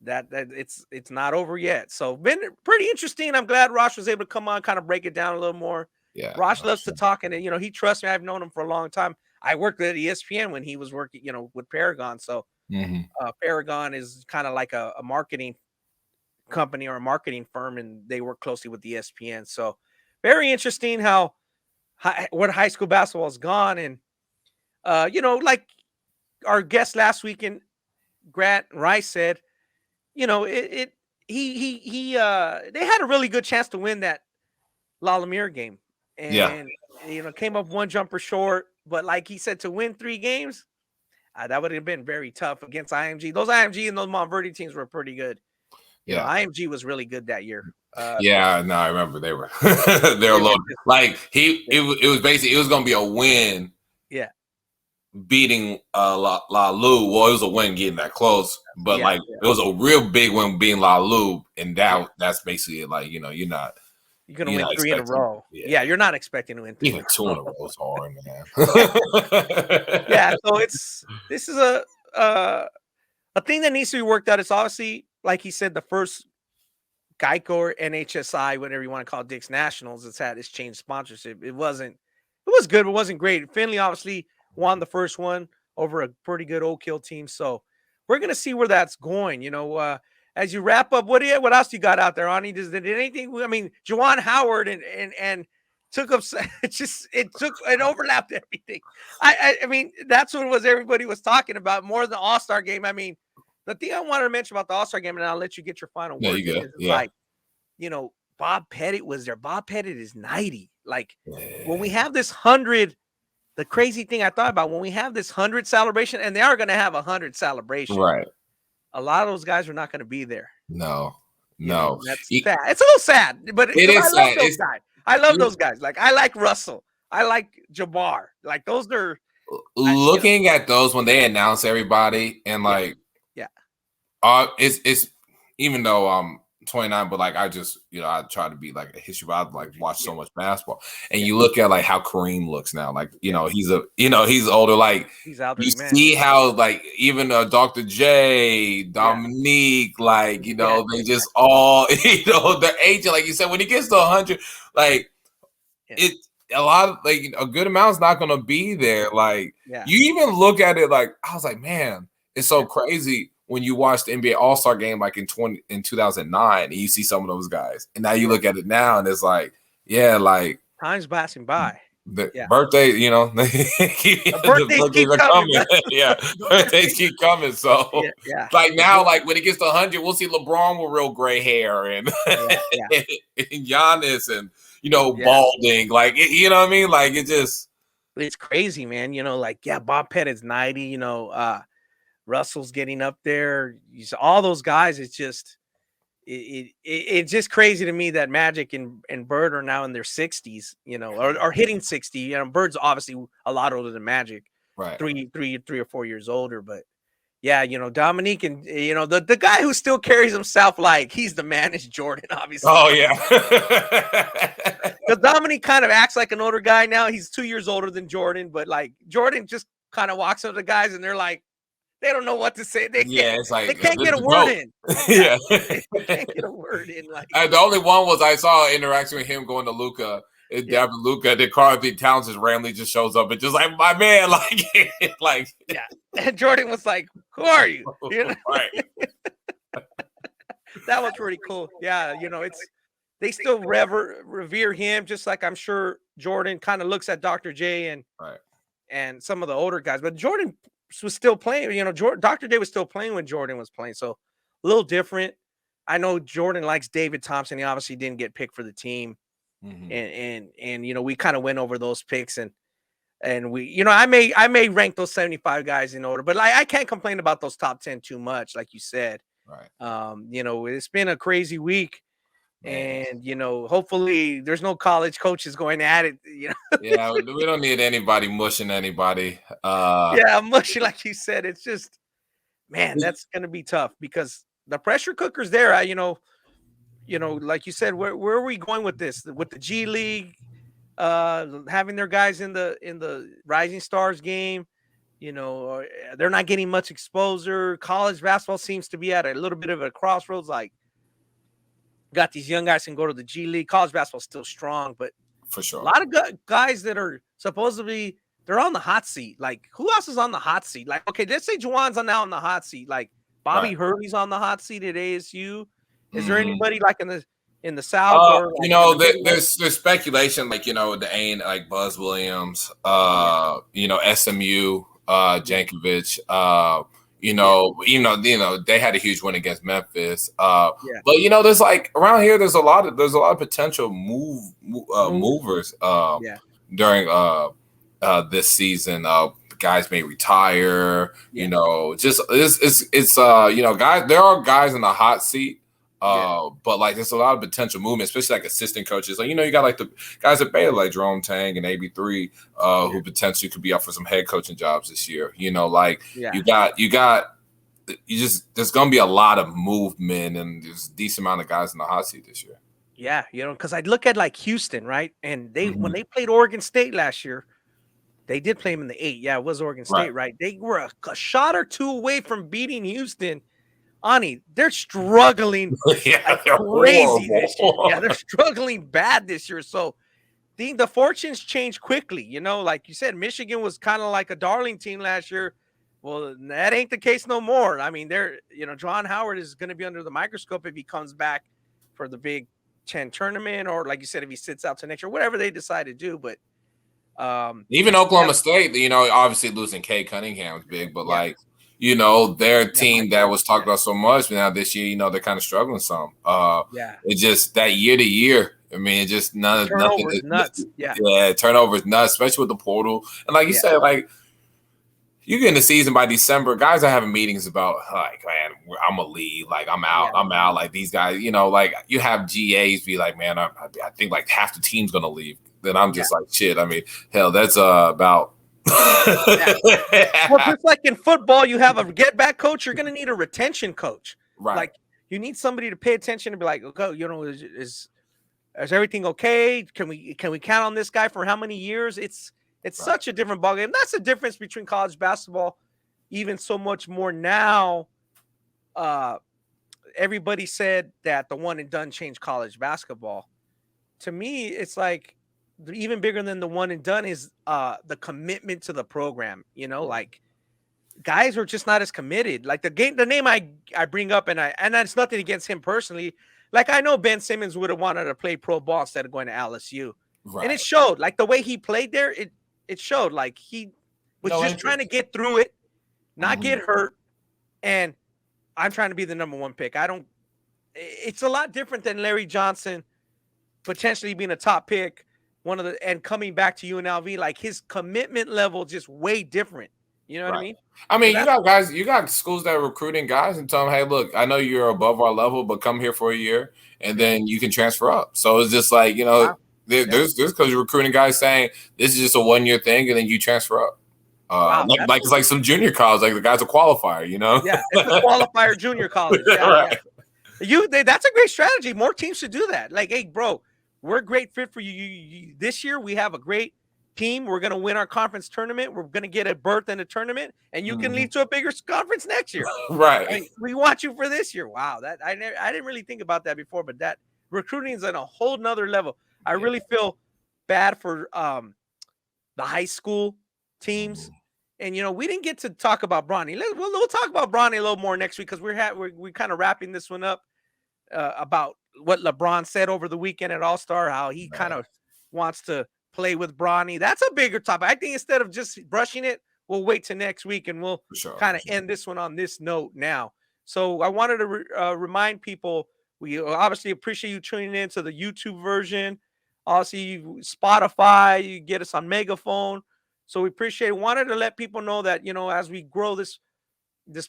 that it's not over yet. So been pretty interesting. I'm glad Rosh was able to come on, kind of break it down a little more. Yeah, Rosh loves to talk, and he trusts me. I've known him for a long time. I worked at ESPN when he was working, with Paragon. So Paragon is kind of like a marketing company or a marketing firm, and they work closely with ESPN. So very interesting where high school basketball has gone, and like our guest last weekend, Grant Rice said, they had a really good chance to win that La Lumiere game. And came up 1 jumper short, but like he said, to win 3 games, that would have been very tough against IMG. Those IMG and those Montverde teams were pretty good. IMG was really good that year. I remember they were they were low. Like it was basically it was going to be a win. Yeah, beating La Lu. Well, it was a win getting that close, but it was a real big win beating La Lu, and that's basically it. Like, you're not. You're gonna win 3 in a row. Yeah, you're not expecting to win 3. Even 2 in a row is hard, man. Yeah, so this is a thing that needs to be worked out. It's obviously, like he said, the first GEICO or NHSI, whatever you want to call it, Dick's Nationals, it's had its changed sponsorship. It was good, but it wasn't great. Finley obviously won the first one over a pretty good Oak Hill team. So we're gonna see where that's going. As you wrap up, what else you got out there, Ronnie? Did anything? I mean, Juwan Howard and took up. It overlapped everything. I mean, that's what everybody was talking about more than the All-Star game. I mean, the thing I wanted to mention about the All-Star game, and I'll let you get your final word. Like, Bob Pettit was there. Bob Pettit is 90. Like, when we have this 100, the crazy thing I thought about, when we have this 100 celebration, and they are going to have 100 celebration, right? A lot of those guys are not going to be there. No. That's sad. It's a little sad, but it is sad. I love those guys. Like, I like Russell. I like Jabbar. Like, those are looking at those when they announce everybody and it's even though I'm 29, but like I just I try to be like a history. I like watch so much basketball, and you look at like how Kareem looks now. Like he's older. Like he's out there, you see how like even Dr. J, Dominique, like they just all they're aging. Like you said, when he gets to 100, like it a lot of like a good amount's not gonna be there. Like you even look at it like I was like, man, it's so crazy. When you watch the NBA All-Star game like in 2009, and you see some of those guys, and now you look at it now, and it's like, like time's passing by. The birthday, the birthdays are coming. Birthdays keep coming. So, like now, like when it gets to 100, we'll see LeBron with real gray hair and and Giannis and balding. Like you know what I mean? Like it's crazy, man. Bob Pettit's 90. Russell's getting up there. All those guys. It's just it's just crazy to me that Magic and Bird are now in their 60s, or hitting 60. Bird's obviously a lot older than Magic, right? 3 or 4 years older. But Dominique and the guy who still carries himself like he's the man is Jordan, obviously. Oh yeah, because Dominique kind of acts like an older guy now. He's 2 years older than Jordan, but like Jordan just kind of walks up to the guys and they're like. They don't know what to say. It's like they can't get a word in. They can't get a word in. Like the only one was I saw an interaction with him going to Luka. And dabbing Luka, then Karl Towns just randomly just shows up and just like my man, like And Jordan was like, "Who are you?" Right. That was pretty cool. Yeah, they still revere him, just like I'm sure Jordan kind of looks at Dr. J and some of the older guys, but Jordan was still playing. Dr. J was still playing when Jordan was playing, so a little different. I know Jordan likes David Thompson. He obviously didn't get picked for the team, and we kind of went over those picks, and we, I may rank those 75 guys in order, but I can't complain about those top 10 too much, like you said. Right. It's been a crazy week. And hopefully there's no college coaches going at it. Yeah, we don't need anybody mushing anybody. Mushing, like you said. It's just, man, that's gonna be tough because the pressure cooker's there. Like you said, where are we going with this? With the G League, having their guys in the Rising Stars game, they're not getting much exposure. College basketball seems to be at a little bit of a crossroads. Like, got these young guys can go to the G League. College basketball still strong, but for sure, a lot of guys that are supposedly they're on the hot seat. Like, who else is on the hot seat? Like, okay, let's say Juwan's now on the hot seat. Like, Bobby Hurley's on the hot seat at ASU. Is there anybody like in the South? Or like there's speculation like the Ain, like Buzz Williams, SMU, Jankovic, even though they had a huge win against Memphis. But there's like around here, there's a lot of potential movers during this season. Guys may retire. Guys. There are guys in the hot seat. But like there's a lot of potential movement, especially like assistant coaches. Like, you got like the guys at Baylor, like Jerome Tang and AB3, who potentially could be up for some head coaching jobs this year. There's gonna be a lot of movement, and there's a decent amount of guys in the hot seat this year. Yeah, because I look at like Houston, right? And when they played Oregon State last year, they did play them in the 8. Yeah, it was Oregon State, right? They were a shot or 2 away from beating Houston. Ani, they're struggling they're crazy this year. Yeah, they're struggling bad this year. So the fortunes change quickly. Like you said, Michigan was kind of like a darling team last year. Well, that ain't the case no more. I mean, Juwan Howard is going to be under the microscope if he comes back for the Big 10 tournament, or like you said, if he sits out to next year, whatever they decide to do. But even Oklahoma State, obviously losing Kay Cunningham is big, but their team that was talked about so much now this year, they're kind of struggling some. It's just that year to year. I mean, it's just nothing is nuts. Turnover is nuts, especially with the portal. And like you said, like you get in the season by December, guys are having meetings about like, man, I'm gonna leave. Like I'm out. I'm out. Like these guys, like you have GAs be like, man, I think like half the team's gonna leave. Then I'm just like, shit. I mean, hell, that's about. Well, just like in football, you have a get back coach. You're gonna need a retention coach. Right. Like you need somebody to pay attention and be like, okay, is everything okay? Can we count on this guy for how many years? It's such a different ballgame. That's the difference between college basketball, even so much more now. Everybody said that the one and done changed college basketball. To me, it's like even bigger than the one and done is the commitment to the program. Like guys are just not as committed. Like the name I bring up, and that's nothing against him personally. Like I know Ben Simmons would have wanted to play pro ball instead of going to LSU, and it showed. Like the way he played there, it showed. Like he was just trying to get through it, not get hurt, and I'm trying to be the number 1 pick. It's a lot different than Larry Johnson potentially being a top pick, and coming back to UNLV. Like his commitment level just way different. You know what I mean? I mean, you got schools that are recruiting guys and tell them, hey, look, I know you're above our level, but come here for a year and then you can transfer up. So it's just like, there's because you're recruiting guys saying this is just a 1-year thing and then you transfer up. Like it's like some junior college, like the guy's a qualifier, Yeah, it's a qualifier junior college. Yeah, that's a great strategy. More teams should do that. Like, hey, bro, we're a great fit for you. This year we have a great team. We're going to win our conference tournament. We're going to get a berth in the tournament, and you can lead to a bigger conference next year. Right. I mean, we want you for this year. Wow. That I didn't really think about that before, but that recruiting is on a whole nother level. I really feel bad for the high school teams. And, we didn't get to talk about Bronny. We'll talk about Bronny a little more next week because we're kind of wrapping this one up about what LeBron said over the weekend at All-Star, how he kind of wants to play with Bronny. That's a bigger topic. I think instead of just brushing it, we'll wait till next week and we'll kind of end this one on this note now. So I wanted to remind people, we obviously appreciate you tuning in to the YouTube version. Obviously, Spotify, you get us on Megaphone. So we appreciate it. Wanted to let people know that, as we grow this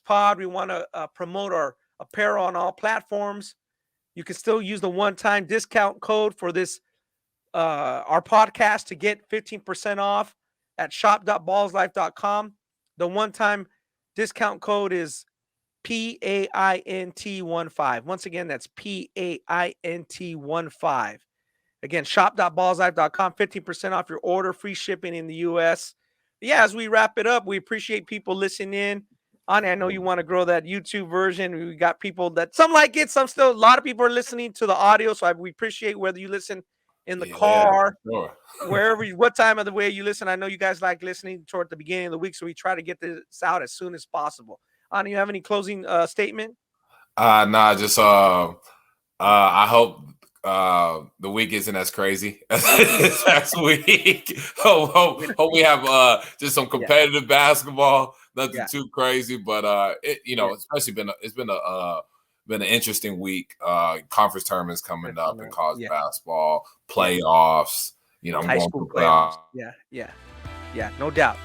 pod, we want to promote our apparel on all platforms. You can still use the one-time discount code for this our podcast to get 15% off at shop.ballislife.com. The one-time discount code is PAINT15. Once again, that's PAINT15. Again, shop.ballislife.com, 15% off your order, free shipping in the U.S. Yeah, as we wrap it up, we appreciate people listening in. Ani, I know you want to grow that YouTube version. We got people that some like it, some still. A lot of people are listening to the audio, so we appreciate whether you listen in the car, wherever, what time of the way you listen. I know you guys like listening toward the beginning of the week, so we try to get this out as soon as possible. Ani, you have any closing statement? Nah, just I hope the week isn't as crazy as last week. Hope we have just some competitive basketball. Nothing too crazy, but especially it's been an interesting week. Conference tournaments coming up in college basketball, playoffs. High school playoffs. Yeah, no doubt.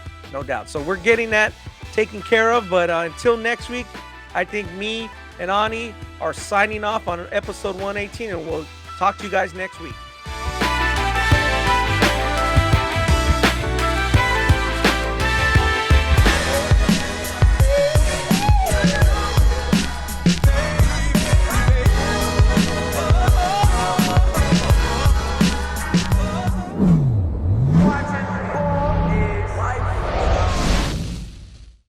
So we're getting that taken care of. But until next week, I think me and Ani are signing off on episode 118, and we'll talk to you guys next week.